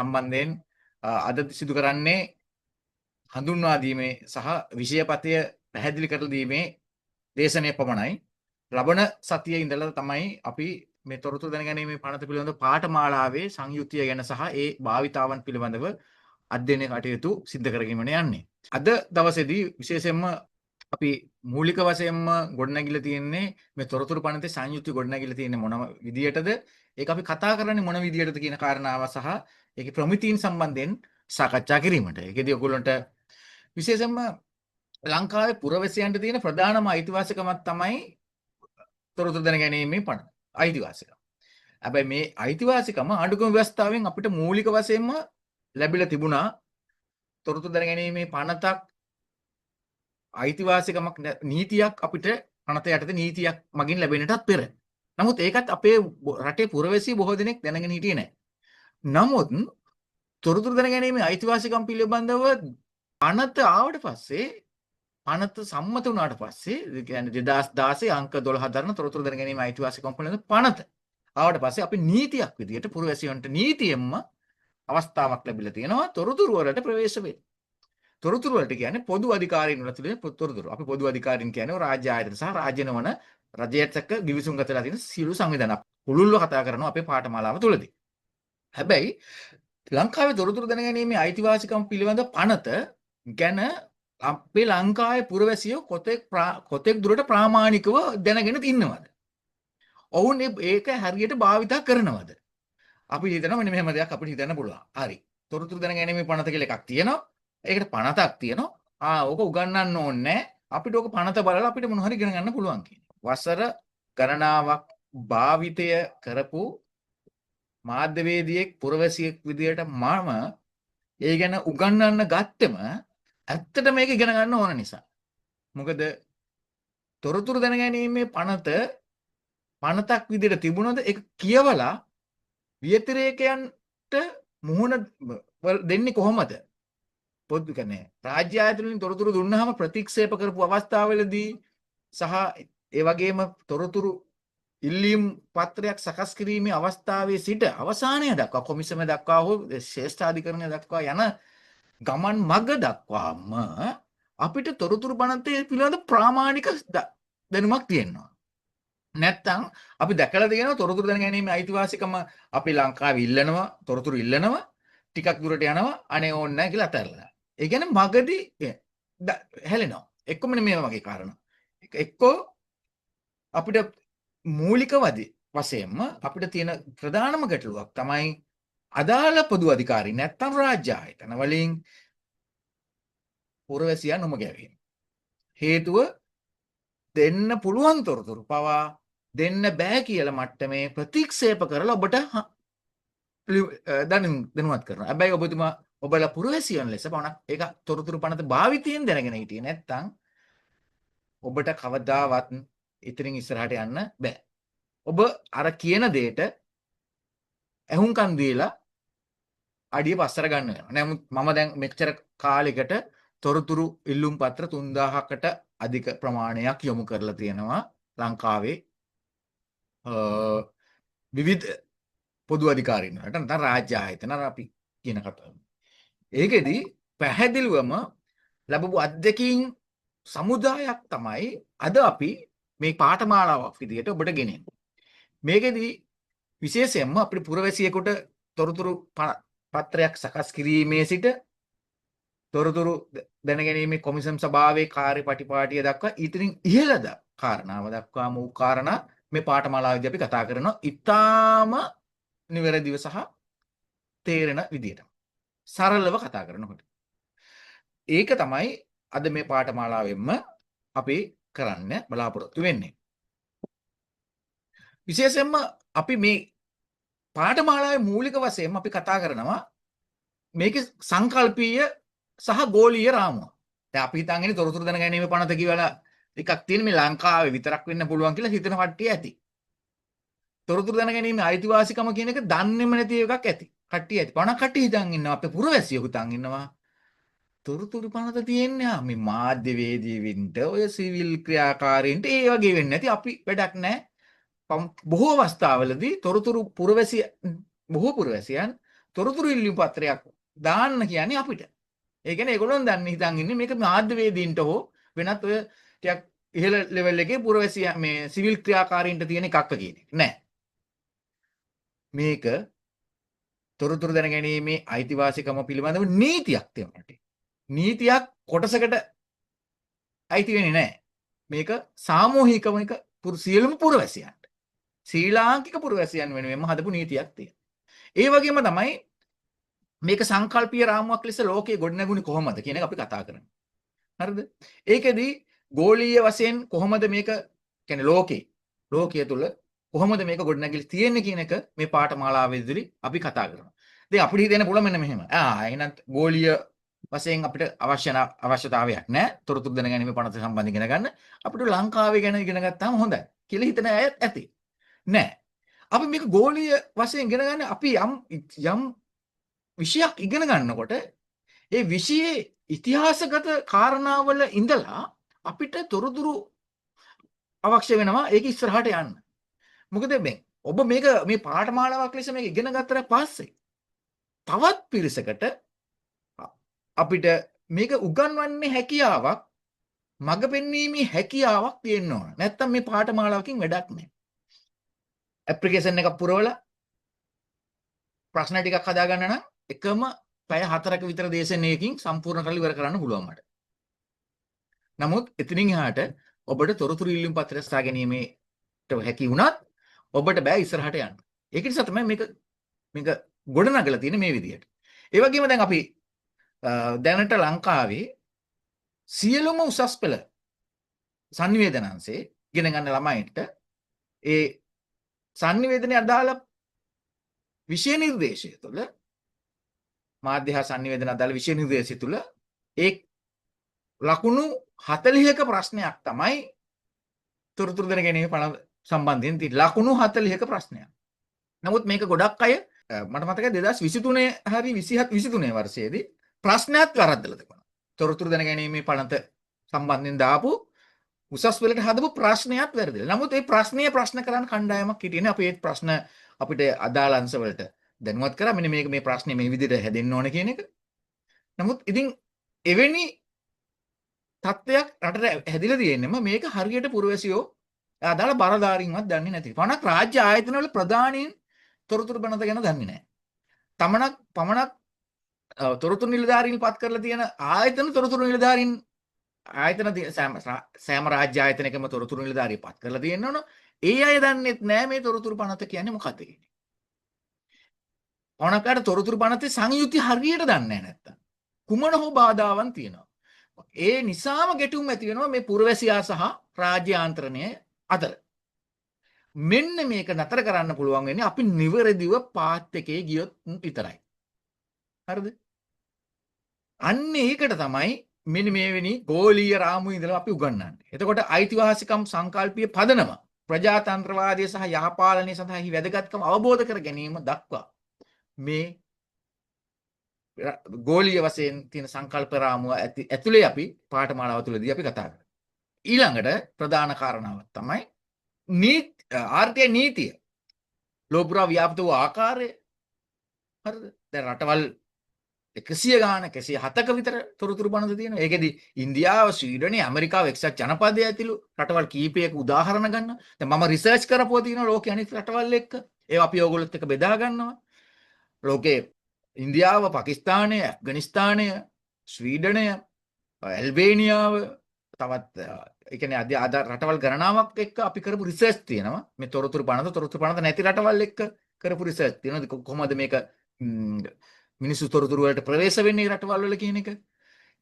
සම්බන්ධයෙන් අද සිදු කරන්නේ හඳුන්වා දීමේ සහ විෂයපතය පැහැදිලි කරලා දීමේ දේශනය පමණයි. ලබන සතියේ ඉඳලා තමයි අපි මේ තොරතුරු දැනගැනීමේ පනත පිළිබඳව පාඨමාලාවේ සංයුක්තිය ගැන සහ ඒ භාවිතාවන් පිළිබඳව අධ්‍යයන කටයුතු සිද්ධ කරගෙන යන්නේ. අද දවසේදී විශේෂයෙන්ම අපි මූලික වශයෙන්ම ගොඩනැගිලා තියෙන්නේ මේ තොරතුරු පනතේ සංයුක්තිය ගොඩනැගිලා තියෙන්නේ මොන විදියටද? ඒක අපි කතා කරන්නේ මොන විදියටද කියන කාරණාව සහ ඒකේ ප්‍රමිතීන් සම්බන්ධයෙන් සාකච්ඡා කිරීමට. ඒකෙදී ඔයගොල්ලන්ට විශේෂයෙන්ම ලංකාවේ පුරවැසියන්ට තියෙන ප්‍රධානම අයිතිවාසිකමක් තමයි තොරතුරු දැනගැනීමේ පනත. අයිතිවාසිකම. හැබැයි මේ අයිතිවාසිකම ආණ්ඩුක්‍රම ව්‍යවස්ථාවෙන් අපිට මූලික වශයෙන්ම ලැබිලා තිබුණා. තොරතුරු දැනගැනීමේ පනතක් අයිතිවාසිකමක් නීතියක් අපිට පනත යටතේ නීතියක් මගින් ලැබෙන්නටත් පෙර. නමුත් ඒකත් අපේ රටේ පුරවැසියෝ බොහෝ දෙනෙක් දැනගෙන හිටියේ නැහැ. නමුත් තොරතුරු දැනගැනීමේ අයිතිවාසිකම් පිළිබඳව පනත ආවට පස්සේ පනත සම්මත වුණාට පස්සේ ඒ කියන්නේ 2016 අංක 12 දරන තොරතුරු දැනගැනීමේ අයිතිවාසිකම් පිළිබඳව පනත ආවට පස්සේ අපි නීතියක් විදියට පුරවැසියන්ට නීතියෙන්ම අවස්ථාවක් ලැබිලා තියෙනවා තොරතුරු වලට ප්‍රවේශ වෙන්න. තොරතුරු වලට කියන්නේ පොදු අධිකාරීන් වල තියෙන තොරතුරු. අපි පොදු අධිකාරීන් කියන්නේ රාජ්‍ය ආයතන සහ රාජ්‍ය නොවන රජයටක ගිවිසුම් ගතලා තියෙන සියලු සංවිධාන. පුළුල්ව කතා කරනවා අපේ පාඨමාලාව තුළදී. හැබැයි ලංකාවේ තොරතුරු දැනගැනීමේ අයිතිවාසිකම් පිළිබඳ පනත ගැන අපේ ලංකාවේ පුරවැසියෝ කොතෙක් දුරට ප්‍රාමාණිකව දැනගෙන ඉන්නවද? ඔවුන් ඒක හරියට භාවිතා කරනවද? අපි හිතනවා මෙන්න මෙහෙම දෙයක් අපිට හිතන්න පුළුවන්. හරි. තොරතුරු දැනගැනීමේ පනත කියලා එකක් තියෙනවා. ඒකට පනතක් තියෙනවා. ඕක උගන්වන්න ඕනේ නැහැ. අපිට ඕක පනත බලලා අපිට මොන හරි ඉගෙන ගන්න පුළුවන් කියන. වසර ගණනාවක් භාවිතය කරපු මාධ්‍යවේදියෙක් පුරවැසියෙක් විදියට මම ඒ ගැන උගන්වන්න ගත්තම ඇත්තට මේක ඉගෙන ගන්න ඕන නිසා. මොකද තොරතුරු දැනගැනීමේ පනතක් විදියට තිබුණොත් ඒක කියවලා විතරේකයන්ට මුහුණ දෙන්නේ කොහොමද? පොදු කියන්නේ රාජ්‍ය ආයතන වලින් තොරතුරු දුන්නාම ප්‍රතික්ෂේප කරපු අවස්ථාවවලදී සහ ඒ වගේම තොරතුරු ඉල්ලීම් පත්‍රයක් සකස් කිරීමේ අවස්ථාවේ සිට අවසානය දක්වා කොමිසම දක්වා හෝ ශ්‍රේෂ්ඨාධිකරණය දක්වා යන ගමන් මඟ දක්වාම අපිට තොරතුරු පනතේ පිළිබඳ ප්‍රාමාණික දැනුමක් තියෙනවා. නැත්තම් අපි දැකලා තියෙනවා තොරතුරු දැනගැනීමේ අයිතිවාසිකම අපි ලංකාවේ ඉල්ලනවා තොරතුරු ඉල්ලනවා ටිකක් දුරට යනවා අනේ ඕනේ නැහැ කියලා අතහැරලා. ඒ කියන්නේ මගදී හැලෙනවා. එක්කම මේ වගේ කාරණා. එක්කෝ අපිට මූලික වශයෙන්ම අපිට තියෙන ප්‍රධානම ගැටලුවක් තමයි අදාළ පොදු අධිකාරී නැත්තම් රාජ්‍ය ආයතන වලින් පුරවැසියන් නොමග යවීම. හේතුව දෙන්න පුළුවන් තොරතුරු පවා දෙන්න බෑ කියලා මට්ටමේ ප්‍රතික්ෂේප කරලා ඔබට දැනුවත් කරනවා. හැබැයි ඔබතුමා ඔබලා පුරවැසියන් ලෙස පමණක් ඒක තොරතුරු පනත භාවිතයෙන් දැනගෙන හිටියේ නැත්තම් ඔබට කවදාවත් ඉතින් ඉස්සරහට යන්න බෑ. ඔබ අර කියන දෙයට ඇහුම්කන් දීලා අඩිය පස්සර ගන්න වෙනවා. නමුත් මම දැන් මෙච්චර කාලයකට තොරතුරු ඉල්ලුම් පත්‍ර 3000කට අධික ප්‍රමාණයක් යොමු කරලා තියෙනවා ලංකාවේ විවිධ පොදු අධිකාරීන් වලට නැත්නම් රාජ්‍ය ආයතන අපි කියන කතාව. ඒකෙදි පැහැදිලිවම ලැබපු අත්දැකීම් සමුදායක් තමයි අද අපි මේ පාඨමාලාවක් විදිහට ඔබට ගෙනෙන්නේ. මේකෙදි විශේෂයෙන්ම අපේ පුරවැසියෙකුට තොරතුරු පත්‍රයක් සකස් කිරීමේ සිට තොරතුරු දැනගැනීමේ කොමිසම් සභාවේ කාර්යපටිපාටිය දක්වා ඉතින් ඉහළද කාරණාව දක්වාම වූ කාරණා මේ පාඨමාලාවේදී අපි කතා කරනවා. ඊටාම නිවැරදිව සහ තේරෙන විදිහට. සරලව කතා කරනකොට. ඒක තමයි අද මේ පාඨමාලාවෙන්ම අපි කරන්න බලාපොරොත්තු වෙන්නේ. විශේෂයෙන්ම අපි මේ පාඨමාලාවේ මූලික වශයෙන් අපි කතා කරනවා මේකේ සංකල්පීය සහ ගෝලීය රාමුව. දැන් අපි හිතන් ඉන්නේ තොරතුරු දැනගැනීමේ පනත කියලා එකක් තියෙන මේ ලංකාවේ විතරක් වෙන්න පුළුවන් කියලා හිතන කට්ටිය ඇති. තොරතුරු දැනගැනීමේ අයිතිවාසිකම කියන එක දන්නේම නැති එකක් ඇති. කට්ටිය ඇති. 50 කට්ටිය හිතන් ඉන්නවා අපේ පුරවැසියෝ හිතන් ඉන්නවා. තොරතුරු පනත තියෙන්නේ මේ මාධ්‍යවේදීවින්ට ඔය සිවිල් ක්‍රියාකාරීන්ට ඒ වගේ වෙන්නේ නැති අපි වැඩක් නැහැ. බොහෝ අවස්ථාවලදී තොරතුරු බොහෝ පුරවැසියන් තොරතුරු ඉල්ලුම් පත්‍රයක් දාන්න කියන්නේ අපිට. ඒ කියන්නේ ඒගොල්ලෝ දන්නේ හිතන් ඉන්නේ මේක මාධ්‍යවේදීන්ට හෝ වෙනත් ඔය ටිකක් ඉහළ ලෙවල් එකේ පුරවැසිය මේ සිවිල් ක්‍රියාකාරීන්ට තියෙන එකක්ද කියන එක. නෑ. මේක තොරතුරු දැනගැනීමේ අයිතිවාසිකම පිළිබඳව නීතියක් තියෙනවා. නීතියක් කොටසකට අයිති වෙන්නේ නැහැ. මේක සාමූහිකව එක සියලුම පුරවැසියන්ට. ශ්‍රී ලාංකික පුරවැසියන් වෙනුවෙන්ම හදපු නීතියක් තියෙනවා. ඒ වගේම තමයි මේක සංකල්පීය රාමුවක් ලෙස ලෝකයේ ගොඩනැගුණේ කොහොමද කියන එක අපි කතා කරන්නේ. හරිද? ඒකෙදි ගෝලීය වශයෙන් කොහොමද මේක කියන්නේ ලෝකයේ තුල කොහොමද මේක ගොඩනැගිලි තියෙන්නේ කියන එක මේ පාඨමාලාවේදී අපි කතා කරනවා. දැන් අපිට හිතෙන්න පුළුවන් මෙන්න මෙහෙම. එහෙනම් ගෝලීය වශයෙන් අපිට අවශ්‍යතාවයක් නැහැ. තොරතුරු දැනගැනීමේ පනත සම්බන්ධ ඉගෙන ගන්න. අපිට ලංකාවේ ගැන ඉගෙන ගත්තාම හොඳයි කියලා හිතන අයත් ඇති. නෑ. අපි මේක ගෝලීය වශයෙන් ඉගෙන ගන්න අපි යම් විෂයක් ඉගෙන ගන්නකොට ඒ විෂයේ ඉතිහාසගත කාරණාවල ඉඳලා අපිට තොරතුරු අවශ්‍ය වෙනවා ඒක ඉස්සරහට යන්න. මොකද ඔබ මේක මේ පාඨමාලාවක් ලෙස මේක ඉගෙන ගත්තට පස්සේ තවත් පිරිසකට අපිට මේක උගන්වන්නේ හැකියාවක් මඟ පෙන්වීමේ හැකියාවක් තියෙන්න ඕන. නැත්තම් මේ පාඨමාලාවකින් වැඩක් නැහැ. ඇප්ලිකේෂන් එකක් පුරවලා ප්‍රශ්න ටිකක් හදාගන්න නම් එකම පැය 4ක විතර දේශනයකින් සම්පූර්ණ කරලා ඉවර කරන්න පුළුවන් මට. නමුත් එතනින් එහාට ඔබට තොරතුරු ඉල්ලුම් පත්‍රය සාග ගැනීමට හැකි වුණත් ඔබට බෑ ඉස්සරහට යන්න. ඒක නිසා තමයි මේක ගොඩනගලා තියෙන්නේ මේ විදිහට. ඒ වගේම දැන් අපි දැනට ලංකාවේ සියලුම උසස් පෙළ sannivedanaංශේ ඉගෙන ගන්න ළමයින්ට ඒ sannivedanaය අදාළ විෂය නිර්දේශය තුළ මාධ්‍ය හා sannivedana අදාළ විෂය නිර්දේශය තුළ ඒ ලකුණු 40ක ප්‍රශ්නයක් තමයි තොරතුරු දැනගැනීමේ පනත සම්බන්ධයෙන් තියෙන ලකුණු 40ක ප්‍රශ්නයක්. නමුත් මේක ගොඩක් අය මට මතකයි 2023 හරි 23 වර්ෂයේදී ප්‍රශ්නයක් වරද්දලා තිබුණා. තොරතුරු දැනගැනීමේ පනත සම්බන්ධයෙන් දාපු උසස් පෙළට හදපු ප්‍රශ්නයක් වැරදිලා. නමුත් ඒ ප්‍රශ්න කරන්න කණ්ඩායමක් හිටියනේ. අපි ඒ ප්‍රශ්න අපිට අදාළ අංශ වලට දැනුවත් කරා. මෙන්න මේ ප්‍රශ්නේ මේ විදිහට හැදෙන්න ඕන කියන එක. නමුත් ඉතින් එවැනි තත්ත්වයක් රටට හැදිලා තියෙන්නම මේක හරියට පුරවැසියෝ අදාළ බරධාරීන්වත් දන්නේ නැති. පමණක් රාජ්‍ය ආයතන වල ප්‍රධානීන් තොරතුරු බණත ගැන දන්නේ නැහැ. පමණක් තොරතුරු නිලධාරීන් පත් කරලා තියෙන ආයතන තොරතුරු නිලධාරීන් ආයතන සෑම රාජ්‍ය ආයතනයකම තොරතුරු නිලධාරිය පත් කරලා තියෙනවනේ. ඒ අය දන්නෙත් නෑ මේ තොරතුරු පනත කියන්නේ මොකක්ද කියන්නේ. පමණක්කට තොරතුරු පනතේ සංයුති හරියට දන්නේ නැත්තම් කුමන හෝ බාධාවන් තියෙනවා. ඒ නිසාම ගැටුම් ඇති වෙනවා මේ පුරවැසියා සහ රාජ්‍ය ආන්ත්‍රණය අතර. මෙන්න මේක නතර කරන්න පුළුවන් වෙන්නේ අපි නිවැරදිව පාත් එකේ ගියොත් විතරයි. හරිද? අන්න ඒකට තමයි මෙන්න මේවෙනි ගෝලීය රාමුවේ ඉඳලා අපි උගන්වන්නේ. එතකොට අයිතිවාසිකම් සංකල්පීය පදනම ප්‍රජාතන්ත්‍රවාදය සහ යහපාලනය සඳහා වැදගත්කම අවබෝධ කර ගැනීම දක්වා මේ ගෝලීය වශයෙන් තියෙන සංකල්ප රාමුව ඇතුලේ අපි පාඨමාලාව තුළදී අපි කතා කරා. ඊළඟට ප්‍රධාන කාරණාවක් තමයි ආර්ථික නීතිය. ලෝපුරා ව්‍යාප්ත වූ ආකාරය. හරිද? දැන් රටවල් 100 ගාන 107ක විතර තොරතුරු බණද තියෙනවා. ඒකෙදි ඉන්දියාව, ස්වීඩනය, ඇමරිකාව, එක්සත් ජනපදය ඇතුළු රටවල් කීපයක උදාහරණ ගන්නවා. දැන් මම රිසර්ච් කරපුවා තියෙනවා ලෝකයේ අනිත් රටවල් එක්ක. ඒවා අපි ඕගොල්ලොත් එක්ක බෙදා ගන්නවා. ලෝකේ ඉන්දියාව, පාකිස්තානය, ඇෆ්ගනිස්තානය, ස්වීඩනය, ඇල්බේනියාව තවත් ඒ කියන්නේ අද රටවල් ගණනාවක් එක්ක අපි කරපු රිසර්ච් තියෙනවා. මේ තොරතුරු පනත නැති රටවල් එක්ක කරපු රිසර්ච් තියෙනවා. කොහොමද මේක මිනිස්සු තොරතුරු වලට ප්‍රවේශ වෙන්නේ රටවල් වල කියන එක.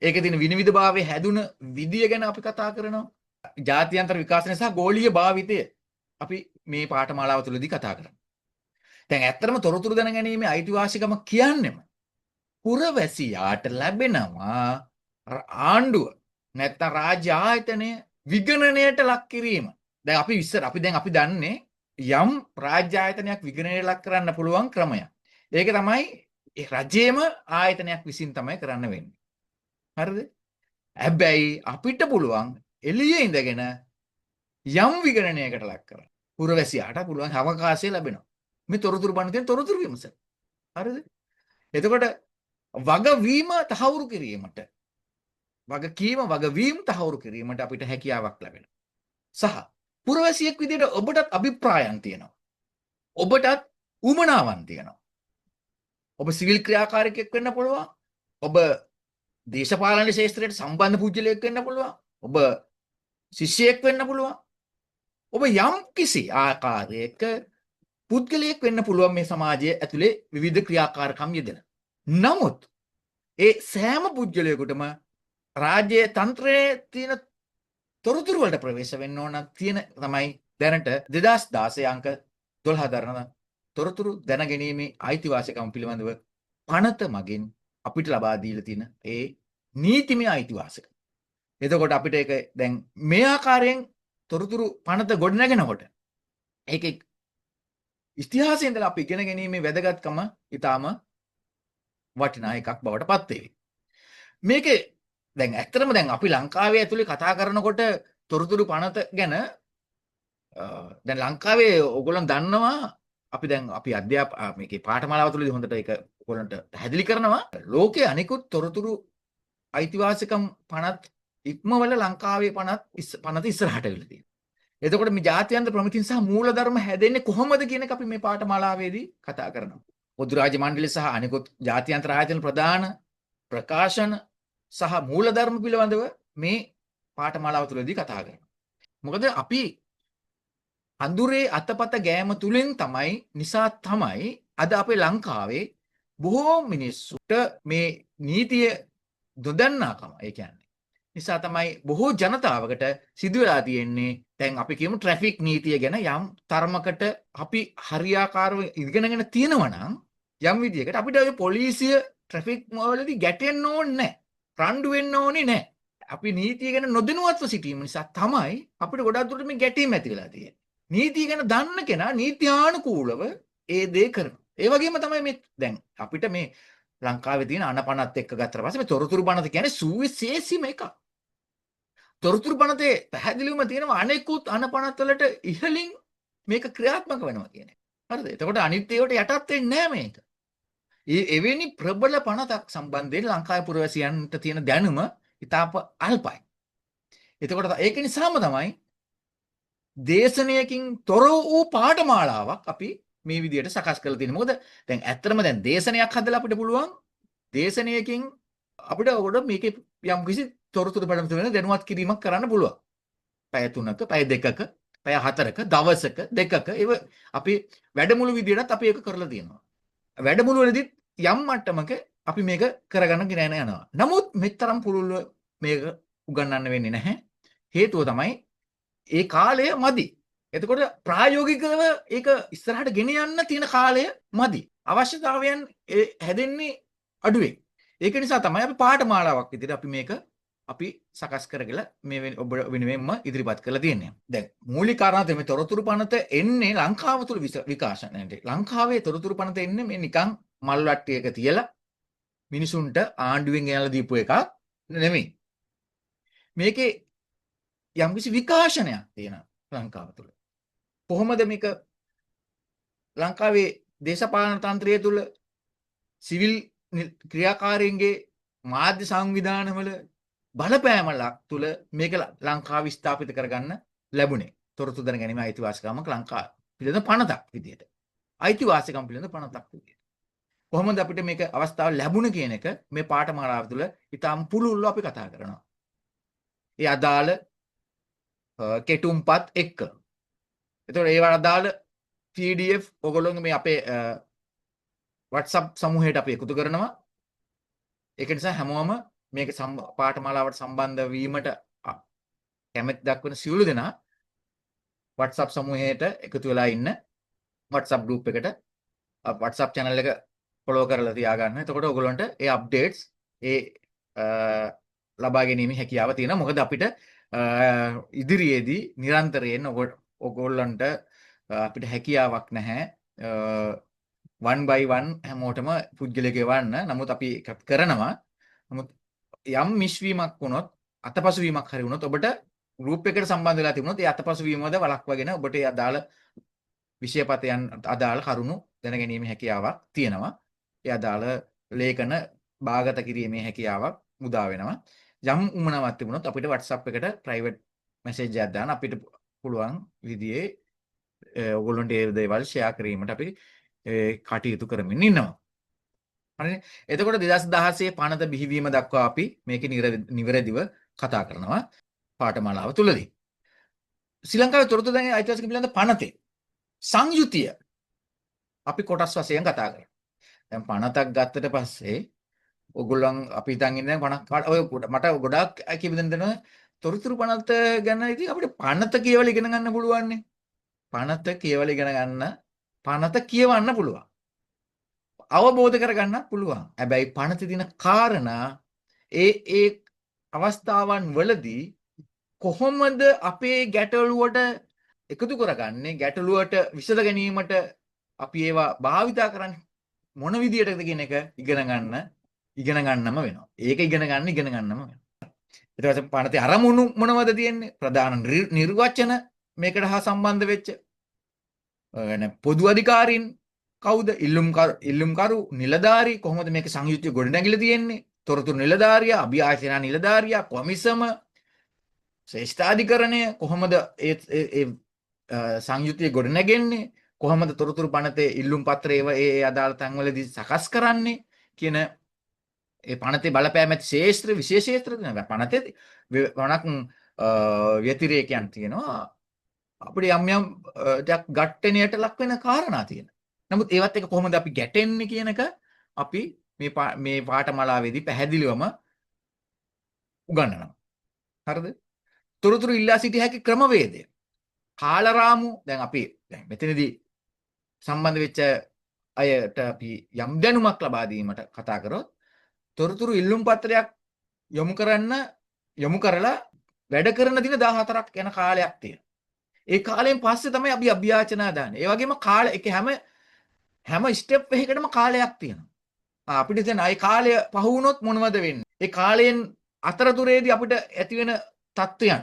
ඒකේ තියෙන විනිවිදභාවයේ හැදුන විදිය ගැන අපි කතා කරනවා. ජාත්‍යන්තර විකාශනය සහ ගෝලීය භාවිතය අපි මේ පාඨමාලාව තුළදී කතා කරනවා. දැන් ඇත්තටම තොරතුරු දැනගැනීමේ අයිතිවාසිකම කියන්නේම පුරවැසියාට ලැබෙනවා ආණ්ඩුව නැත්නම් රාජ්‍ය ආයතනය විගණනයට ලක් කිරීම. දැන් අපි දන්නේ යම් රාජ්‍ය ආයතනයක් විගණනයට ලක් කරන්න පුළුවන් ක්‍රමයක්. ඒක තමයි ඒ රජයේම ආයතනයක් විසින් තමයි කරන්න වෙන්නේ. හරිද? හැබැයි අපිට පුළුවන් එළියේ ඉඳගෙන යම් විගණනයකට ලක් කරන්න. පුරවැසියාට පුළුවන් අවකාශය ලැබෙනවා. මේ තොරතුරු බණ තියෙන තොරතුරු විමසන. හරිද? එතකොට වගවීම තහවුරු කිරීමට වගකීම වගවීම් තහවුරු කිරීමට අපිට හැකියාවක් ලැබෙනවා. සහ පුරවැසියෙක් විදිහට ඔබටත් අභිප්‍රායන් තියෙනවා. ඔබටත් උමනාවන් තියෙනවා. ඔබ සිවිල් ක්‍රියාකාරකයෙක් වෙන්න පුළුවන්. ඔබ දේශපාලන ශාස්ත්‍රයට සම්බන්ධ පුද්ගලයෙක් වෙන්න පුළුවන්. ඔබ ශිෂ්‍යයෙක් වෙන්න පුළුවන්. ඔබ යම් කිසි ආකාරයක පුද්ගලයෙක් වෙන්න පුළුවන් මේ සමාජයේ ඇතුලේ විවිධ ක්‍රියාකාරකම් යෙදෙන. නමුත් ඒ සෑම පුද්ගලයෙකුටම රාජ්‍ය තන්ත්‍රයේ තියෙන තොරතුරු වලට ප්‍රවේශ වෙන්න ඕන තියෙන තමයි දැනට 2016 අංක 12 දරන තොරතුරු දැනගැනීමේ අයිතිවාසිකම් පිළිබඳව පනත මගින් අපිට ලබා දීලා තියෙන ඒ නීතිමය අයිතිවාසිකම්. එතකොට අපිට ඒක දැන් මේ ආකාරයෙන් තොරතුරු පනත ගොඩනගෙනකොට ඒකේ ඉතිහාසයෙන් ඉඳලා අපි ඉගෙන ගැනීමේ වැදගත්කම ඊටාම වටිනා එකක් බවට පත් වෙවි. මේකේ දැන් ඇත්තටම දැන් අපි ලංකාවේ ඇතුලේ කතා කරනකොට තොරතුරු පනත ගැන දැන් ලංකාවේ ඕගොල්ලන් දන්නවා අපි දැන් අපි මේකේ පාඨමාලාව තුළදී හොඳට ඒක ඕගොල්ලන්ට පැහැදිලි කරනවා ලෝකයේ අනිකුත් තොරතුරු අයිතිවාසිකම් පනත් ඉක්මවල ලංකාවේ පනත ඉස්සරහට වෙලා තියෙනවා. එතකොට මේ ජාත්‍යන්තර ප්‍රමිතින් සහ මූලධර්ම හැදෙන්නේ කොහොමද කියන එක අපි මේ පාඨමාලාවේදී කතා කරනවා. පොදු රාජ්‍ය මණ්ඩලය සහ අනිකුත් ජාත්‍යන්තර ආයතන ප්‍රධාන ප්‍රකාශන සහ මූලධර්ම පිළිබඳව මේ පාඨමාලාව තුළදී කතා කරනවා. මොකද අපි අඳුරේ අතපත ගෑම තුලින් තමයි අද අපේ ලංකාවේ බොහෝ මිනිස්සුන්ට මේ නීතිය නොදන්නාකම ඒ කියන්නේ නිසා තමයි බොහෝ ජනතාවකට සිදු වෙලා තියෙන්නේ දැන් අපි කියමු ට්‍රැෆික් නීතිය ගැන යම් තරමකට අපි හරියාකාරව ඉගෙනගෙන තියෙනවා නම් යම් විදියකට අපිට ඔය පොලිසිය ට්‍රැෆික් වලදී ගැටෙන්න ඕනේ නැහැ. රණ්ඩු වෙන්න ඕනේ නැහැ. අපි නීතිය ගැන නොදැනුවත්ව සිටීම නිසා තමයි අපිට ගොඩක් දුරට මේ ගැටීම් ඇති වෙලා තියෙන්නේ. නීතිය ගැන දන්න කෙනා නීත්‍යානුකූලව ඒ දේ කරනවා. ඒ වගේම තමයි මේ දැන් අපිට මේ ලංකාවේ තියෙන අනපනත් එක්ක ගත්තට පස්සේ මේ තොරතුරු පනත කියන්නේ සුවිශේෂීම එකක්. තොරතුරු පනතේ පැහැදිලිවම තියෙනවා අනෙකුත් අනපනත් වලට ඉහළින් මේක ක්‍රියාත්මක වෙනවා කියන එක. හරිද? එතකොට අනිත් ඒවාට යටත් වෙන්නේ නැහැ මේක. එවැනි ප්‍රබල පනතක් සම්බන්ධයෙන් ලංකාවේ පුරවැසියන්ට තියෙන දැනුම ඉතාම අල්පයි. එතකොට ඒක නිසාම තමයි දේශනයකින් තොර වූ පාඨමාලාවක් අපි මේ විදිහට සකස් කරලා තියෙන්නේ. මොකද දැන් ඇත්තටම දැන් දේශනයක් හදලා අපිට පුළුවන් දේශනයකින් අපිට ඔකට මේකේ යම් කිසි තොරතුරු පදම් වෙන දැනුවත් කිරීමක් කරන්න පුළුවන්. පැය 3ක, පැය 2ක, පැය 4ක, දවසක, දෙකක ඒව අපි වැඩමුළු විදිහටත් අපි ඒක කරලා තියෙනවා. වැඩමුළු වලදීත් යම් මට්ටමක අපි මේක කරගන්න ගෙන යනවා. නමුත් මෙතරම් පුළුල්ව මේක උගන්වන්න වෙන්නේ නැහැ. හේතුව තමයි ඒ කාලය මදි. එතකොට ප්‍රායෝගිකව ඒක ඉස්සරහට ගෙන යන්න තියෙන කාලය මදි. අවශ්‍යතාවයන් හැදෙන්නේ අඩුවෙන්. ඒක නිසා තමයි අපි පාඨමාලාවක් විදිහට අපි මේක අපි සකස් කරගලා මේ ඔබ වෙනුවෙන්ම ඉදිරිපත් කරලා තියෙන්නේ. දැන් මූලික කාරණා තමයි තොරතුරු පනත එන්නේ ලංකාව තුළ විකාශනයට. ලංකාවේ තොරතුරු පනත එන්නේ මේ නිකන් මල් වට්ටියක තියලා මිනිසුන්ට ආණ්ඩුවෙන් ගෙනල්ලා දීපු එකක් නෙමෙයි. මේකේ යම්කිසි විකාශනයක් තියෙනවා ලංකාව තුළ. කොහොමද මේක ලංකාවේ දේශපාලන තන්ත්‍රය තුළ සිවිල් ක්‍රියාකාරීන්ගේ මාධ්‍ය සංවිධානවල බලපෑමක් තුළ මේක ලංකාව ස්ථාපිත කරගන්න ලැබුණේ. තොරතුරු දැන ගැනීම අයිතිවාසිකමක් ලංකාව පිළිබඳ පනතක් විදියට. අයිතිවාසිකම් පිළිබඳ පනතක් විදියට. කොහොමද අපිට මේක අවස්ථාව ලැබුණ කියන එක මේ පාඨමාලාව තුළ ඉතාම පුළුල්ව අපි කතා කරනවා. ඒ අදාළ කෙටුම්පත් එක්ක. එතකොට ඒවට අදාළ PDF ඔයගොල්ලෝගේ මේ අපේ WhatsApp සමූහයට අපි එකතු කරනවා. ඒක නිසා හැමෝම මේක පාඨමාලාවට සම්බන්ධ වීමට කැමැති දක්වන සියලු දෙනා WhatsApp සමූහයට එකතු වෙලා ඉන්න. WhatsApp group එකට WhatsApp channel එක follow කරලා තියාගන්න. එතකොට ඔයගොල්ලන්ට ඒ updates ලබා ගැනීමේ හැකියාව තියෙනවා. මොකද අපිට ඉදිරියේදී නිරන්තරයෙන් ඔයගොල්ලන්ට අපිට හැකියාවක් නැහැ one by one හැමෝටම පුද්ගලයෙක් එවන්න. නමුත් අපි කරනවා. නමුත් යම් මිස්වීමක් වුණොත් අතපසු වීමක් හරි වුණොත් ඔබට ගෲප් එකට සම්බන්ධ වෙලා තිබුණොත් ඒ අතපසු වීමවද වළක්වාගෙන ඔබට ඒ අදාළ විෂයපතයන් අදාළ කරුණු දැනගැනීමේ හැකියාවක් තියෙනවා. ඒ අදාළ ලේඛන භාගත කිරීමේ හැකියාවක් මුදා වෙනවා. යම් උමනාවක් තිබුණොත් අපිට WhatsApp එකට ප්‍රයිවට් මැසේජ් එකක් දාන්න අපිට පුළුවන් විදිහේ ඔයගොල්ලන්ට ඒ දේවල් ෂෙයා කිරීමට අපි කටයුතු කරමින් ඉන්නවා. හරිනේ. එතකොට 2016 පනත බිහිවීම දක්වා අපි මේකේ නිවැරදිව කතා කරනවා පාඨමාලාව තුලදී. ශ්‍රී ලංකාවේ තොරතුරු දැන් ඓතිහාසික පිළිබඳ පනතේ සංයුතිය අපි කොටස් වශයෙන් කතා කරනවා. දැන් පනතක් ගත්තට පස්සේ ඔයගොල්ලන් අපි හිතන් ඉන්නේ පනක් ඔය මට ගොඩාක් කියපෙන්න දෙනවා තොරතුරු පනත ගැන ඉතින් අපිට පනත කියවලා ඉගෙන ගන්න පුළුවන් නේ. පනත කියවලා ඉගෙන ගන්න පනත කියවන්න පුළුවන්. අවබෝධ කරගන්නත් පුළුවන්. හැබැයි පනතේ තියෙන කාරණා ඒ අවස්ථාවන් වලදී කොහොමද අපේ ගැටලුවට එකතු කරගන්නේ ගැටලුවට විසඳ ගැනීමට අපි ඒවා භාවිතා කරන්නේ මොන විදියටද කියන එක ඉගෙන ගන්නම වෙනවා. ඒක ඉගෙන ගන්නම වෙනවා. ඊට පස්සේ පනතේ අරමුණු මොනවද තියෙන්නේ? ප්‍රධාන නිර්වචන මේකට හා සම්බන්ධ වෙච්ච පොදු අධිකාරීන් කවුද? ඉල්ලුම්කරු නිලධාරී කොහොමද මේක සංයුක්තිය ගොඩනැගිලා තියෙන්නේ? තොරතුරු නිලධාරියා, අභියාචනා නිලධාරියා, කොමිසම, ශ්‍රේෂ්ඨාධිකරණය කොහොමද ඒ සංයුක්තිය ගොඩනැගෙන්නේ? කොහොමද තොරතුරු පනතේ ඉල්ලුම් පත්‍රය ඒ අදාළ තැන්වලදී සකස් කරන්නේ කියන ඒ පනතේ බලපෑම ඇති ශේෂ්ත්‍ර විශේෂ ශේෂ්ත්‍ර තියෙනවා. පනතේ වණක් ව්‍යතිරේකයන් තියෙනවා. අපිට යම් ගැටෙණියට ලක් වෙන කාරණා තියෙනවා. නමුත් ඒවත් එක කොහොමද අපි ගැටෙන්නේ කියන එක අපි මේ පාඨමාලාවේදී පැහැදිලිවම උගන්වනවා. හරිද? තොරතුරු ඉල්ලා සිටිය හැකි ක්‍රමවේදය. කාලරාමු දැන් අපි දැන් මෙතනදී සම්බන්ධ වෙච්ච අයට අපි යම් දැනුමක් ලබා දීමට කතා කරොත් තොරතුරු ඉල්ලුම් පත්‍රයක් යොමු කරලා වැඩ කරන දින 14ක් යන කාලයක් තියෙනවා. ඒ කාලයෙන් පස්සේ තමයි අපි අභ්‍යාචනා දාන්නේ. ඒ වගේම ඒක හැම ස්ටෙප් එකකටම කාලයක් තියෙනවා. අපිට දැන් ඒ කාලය පහ වුණොත් මොනවද වෙන්නේ? ඒ කාලයෙන් අතරතුරේදී අපිට ඇති වෙන තත්ත්වයන්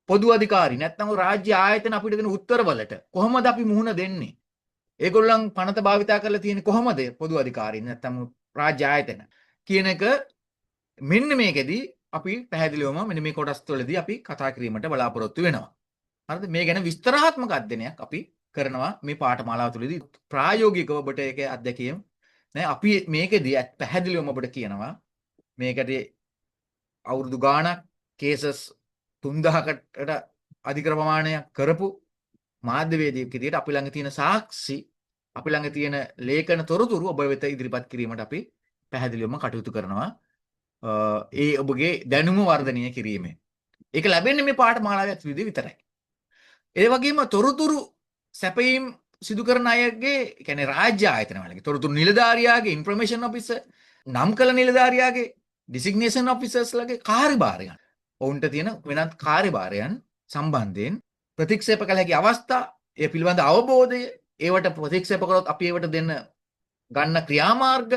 පොදු අධිකාරී නැත්නම් රාජ්‍ය ආයතන අපිට දෙන උත්තරවලට කොහොමද අපි මුහුණ දෙන්නේ? ඒගොල්ලන් පනත භාවිතා කරලා තියෙන්නේ කොහොමද පොදු අධිකාරී නැත්නම් රාජ්‍ය ආයතන කියන එක මෙන්න මේකෙදී අපි පැහැදිලිවම මෙන්න මේ කොටස් වලදී අපි කතා කිරීමට බලාපොරොත්තු වෙනවා. හරිද? මේ ගැන විස්තරාත්මක අධ්‍යයනයක් අපි කරනවා මේ පාඨමාලාව තුළදී ප්‍රායෝගිකව ඔබට ඒකේ අත්දැකීම් නෑ අපි මේකෙදී පැහැදිලිවම ඔබට කියනවා මේකදී අවුරුදු ගාණක් කේසස් 3000කට අධික ප්‍රමාණයක් කරපු මාධ්‍යවේදියෙක් විදිහට අපි ළඟ තියෙන සාක්ෂි අපි ළඟ තියෙන ලේඛන තොරතුරු ඔබ වෙත ඉදිරිපත් කිරීමට අපි පැහැදිලිවම කටයුතු කරනවා. ඒ ඔබගේ දැනුම වර්ධනය කිරීමෙන්. ඒක ලැබෙන්නේ මේ පාඨමාලාවේ විදිහ විතරයි. ඒ වගේම තොරතුරු සැපයීම් සිදු කරන අයගේ කියන්නේ රාජ්‍ය ආයතන වලගේ තොරතුරු නිලධාරියාගේ ඉන්ෆර්මේෂන් ඔෆිසර් නම් කළ නිලධාරියාගේ ඩිසිග්නේෂන් ඔෆිසර්ස්ලාගේ කාර්යභාරයන් ඔවුන්ට තියෙන වෙනත් කාර්යභාරයන් සම්බන්ධයෙන් ප්‍රතික්ෂේප කළ හැකි අවස්ථා ඒ පිළිබඳ අවබෝධය ඒවට ප්‍රතික්ෂේප කරොත් අපි ඒවට දෙන්න ගන්න ක්‍රියාමාර්ග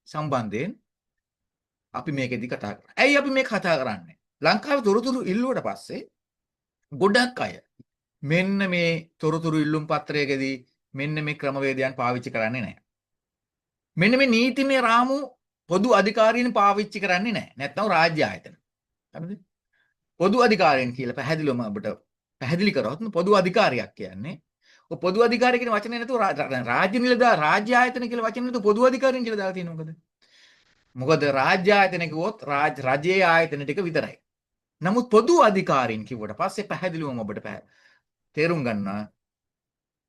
සම්බන්ධයෙන් අපි මේකෙදි කතා කරනවා. ඇයි අපි මේක කතා කරන්නේ? ලංකාවේ තොරතුරු ඉල්ලුවට පස්සේ ගොඩක් අය මෙන්න මේ තොරතුරු ඉල්ලුම් පත්‍රයකදී මෙන්න මේ ක්‍රමවේදයන් පාවිච්චි කරන්නේ නැහැ. මෙන්න මේ නීතිමය රාමු පොදු අධිකාරීන් පාවිච්චි කරන්නේ නැහැ. නැත්නම් රාජ්‍ය ආයතන. හරිද? පොදු අධිකාරීන් කියලා පැහැදිලිවම ඔබට පැහැදිලි කරොත් පොදු අධිකාරියක් කියන්නේ ඔය පොදු අධිකාරිය කියන වචනේ නැතුව රාජ්‍ය නිලධාරී රාජ්‍ය ආයතන කියලා වචනේ නැතුව පොදු අධිකාරීන් කියලා දාලා තියෙනවා මොකද? මොකද රාජ්‍ය ආයතන කිව්වොත් රජයේ ආයතන ටික විතරයි. නමුත් පොදු අධිකාරීන් කිව්වට පස්සේ පැහැදිලිවම ඔබට තේරුම් ගන්නවා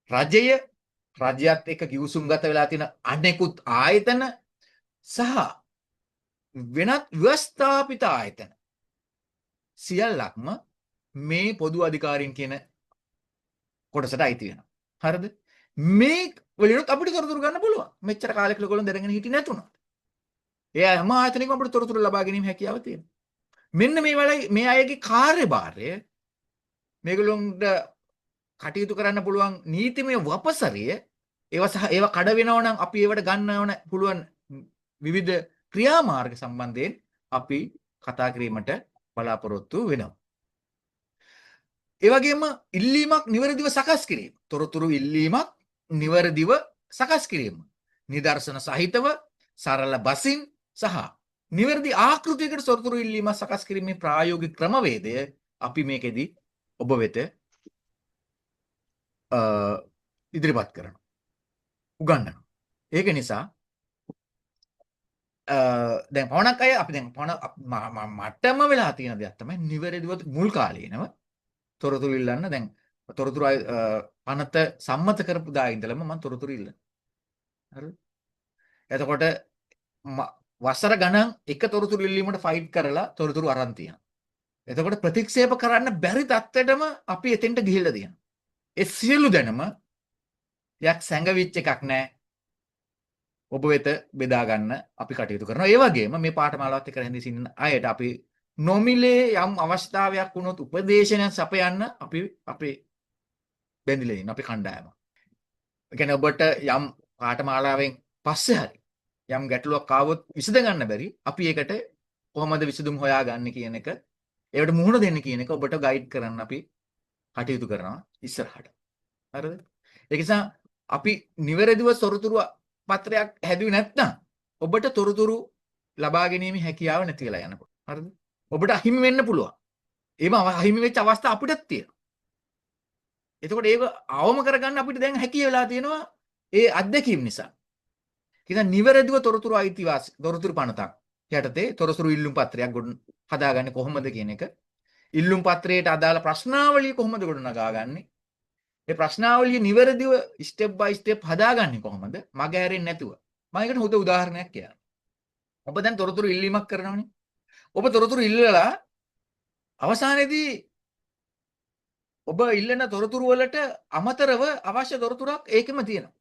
රජයත් එක්ක කිවිසුම්ගත වෙලා තියෙන අනෙකුත් ආයතන සහ වෙනත් ව්‍යවස්ථාපිත ආයතන සියල්ලක්ම මේ පොදු අධිකාරීන් කියන කොටසට අයිති වෙනවා. හරිද? මේ වලිනුත් අපිට තොරතුරු ගන්න පුළුවන්. මෙච්චර කාලයක ඔයගොල්ලෝ දැනගෙන හිටියේ නැතුණා. ඒ හැම ආයතනයකම අපිට තොරතුරු ලබා ගැනීම හැකියාව තියෙනවා. මෙන්න මේ අයගේ කාර්යභාරය මේගොල්ලොන්ට කටයුතු කරන්න පුළුවන් නීතිමය වපසරිය ඒවා කඩ වෙනවා නම් අපි ඒවට ගන්න ඕන පුළුවන් විවිධ ක්‍රියාමාර්ග සම්බන්ධයෙන් අපි කතා කිරීමට බලාපොරොත්තු වෙනවා. ඒ වගේම ඉල්ලීමක් නිවැරදිව සකස් කිරීම. තොරතුරු ඉල්ලීමක් නිවැරදිව සකස් කිරීම. නිදර්ශන සහිතව සරල බසින් සහ නිවැරදි ආකෘතියකට තොරතුරු ඉල්ලීම සකස් කිරීමේ ප්‍රායෝගික ක්‍රමවේදය අපි මේකෙදි ඔබ වෙත ඉදිරිපත් කරනවා. උගන්වනවා. ඒක නිසා දැන් පවණක් අය අපි දැන් මටම වෙලා තියෙන දෙයක් තමයි නිවැරදිව මුල් කාලේනම තොරතුරු ඉල්ලන්න දැන් තොරතුරු පනත සම්මත කරපු දා ඉඳලම මම තොරතුරු ඉල්ලන. හරිද? එතකොට වසර ගණන් එක තොරතුරු ඉල්ලීමකට ෆයිට් කරලා තොරතුරු අරන් තියෙනවා. එතකොට ප්‍රතික්ෂේප කරන්න බැරි තත්ත්වෙටම අපි එතෙන්ට ගිහිල්ලා තියෙනවා. ඒ සියලු දැනම යක් සැඟවිච්ච එකක් නෑ. ඔබ වෙත බෙදා ගන්න අපි කටයුතු කරනවා. ඒ වගේම මේ පාඨමාලාවත් එක්ක රැඳී සිටින අයට අපි නොමිලේ යම් අවස්ථාවයක් වුණොත් උපදේශනයක් සපයන්න අපි අපේ බැඳිලා ඉන්න අපි කණ්ඩායම. ඒ කියන්නේ ඔබට යම් පාඨමාලාවෙන් පස්සේ හරි යම් ගැටලුවක් ආවොත් විසඳ ගන්න බැරි අපි ඒකට කොහොමද විසඳුම් හොයාගන්නේ කියන එක ඒවට මුහුණ දෙන්න කියන එක ඔබට ගයිඩ් කරන්න අපි කටයුතු කරනවා ඉස්සරහට. හරිද? ඒක නිසා අපි නිවැරදිව තොරතුරු පත්‍රයක් හැදුවේ නැත්නම් ඔබට තොරතුරු ලබා ගැනීමේ හැකියාව නැති වෙලා යනකොට. හරිද? ඔබට අහිමි වෙන්න පුළුවන්. ඒම අහිමි වෙච්ච අවස්ථා අපිටත් තියෙනවා. එතකොට ඒක අවම කරගන්න අපිට දැන් හැකිය වෙලා තියෙනවා ඒ අත්දැකීම් නිසා. කිසිම නිවැරදිව තොරතුරු අයිතිවාසී තොරතුරු පනතක් යටතේ තොරතුරු ඉල්ලුම් පත්‍රයක් හදාගන්නේ කොහොමද කියන එක ඉල්ලුම් පත්‍රයට අදාළ ප්‍රශ්නාවලිය කොහොමද ගොඩනගාගන්නේ? ඒ ප්‍රශ්නාවලිය නිවැරදිව ස්ටෙප් බයි ස්ටෙප් හදාගන්නේ කොහොමද? මග හැරෙන්නේ නැතුව. මම ඒකට හොඳ උදාහරණයක් කියන්නම්. ඔබ දැන් තොරතුරු ඉල්ලීමක් කරනවනේ. ඔබ තොරතුරු ඉල්ලලා අවසානයේදී ඔබ ඉල්ලන තොරතුරු වලට අමතරව අවශ්‍ය තොරතුරක් ඒකෙම තියෙනවා.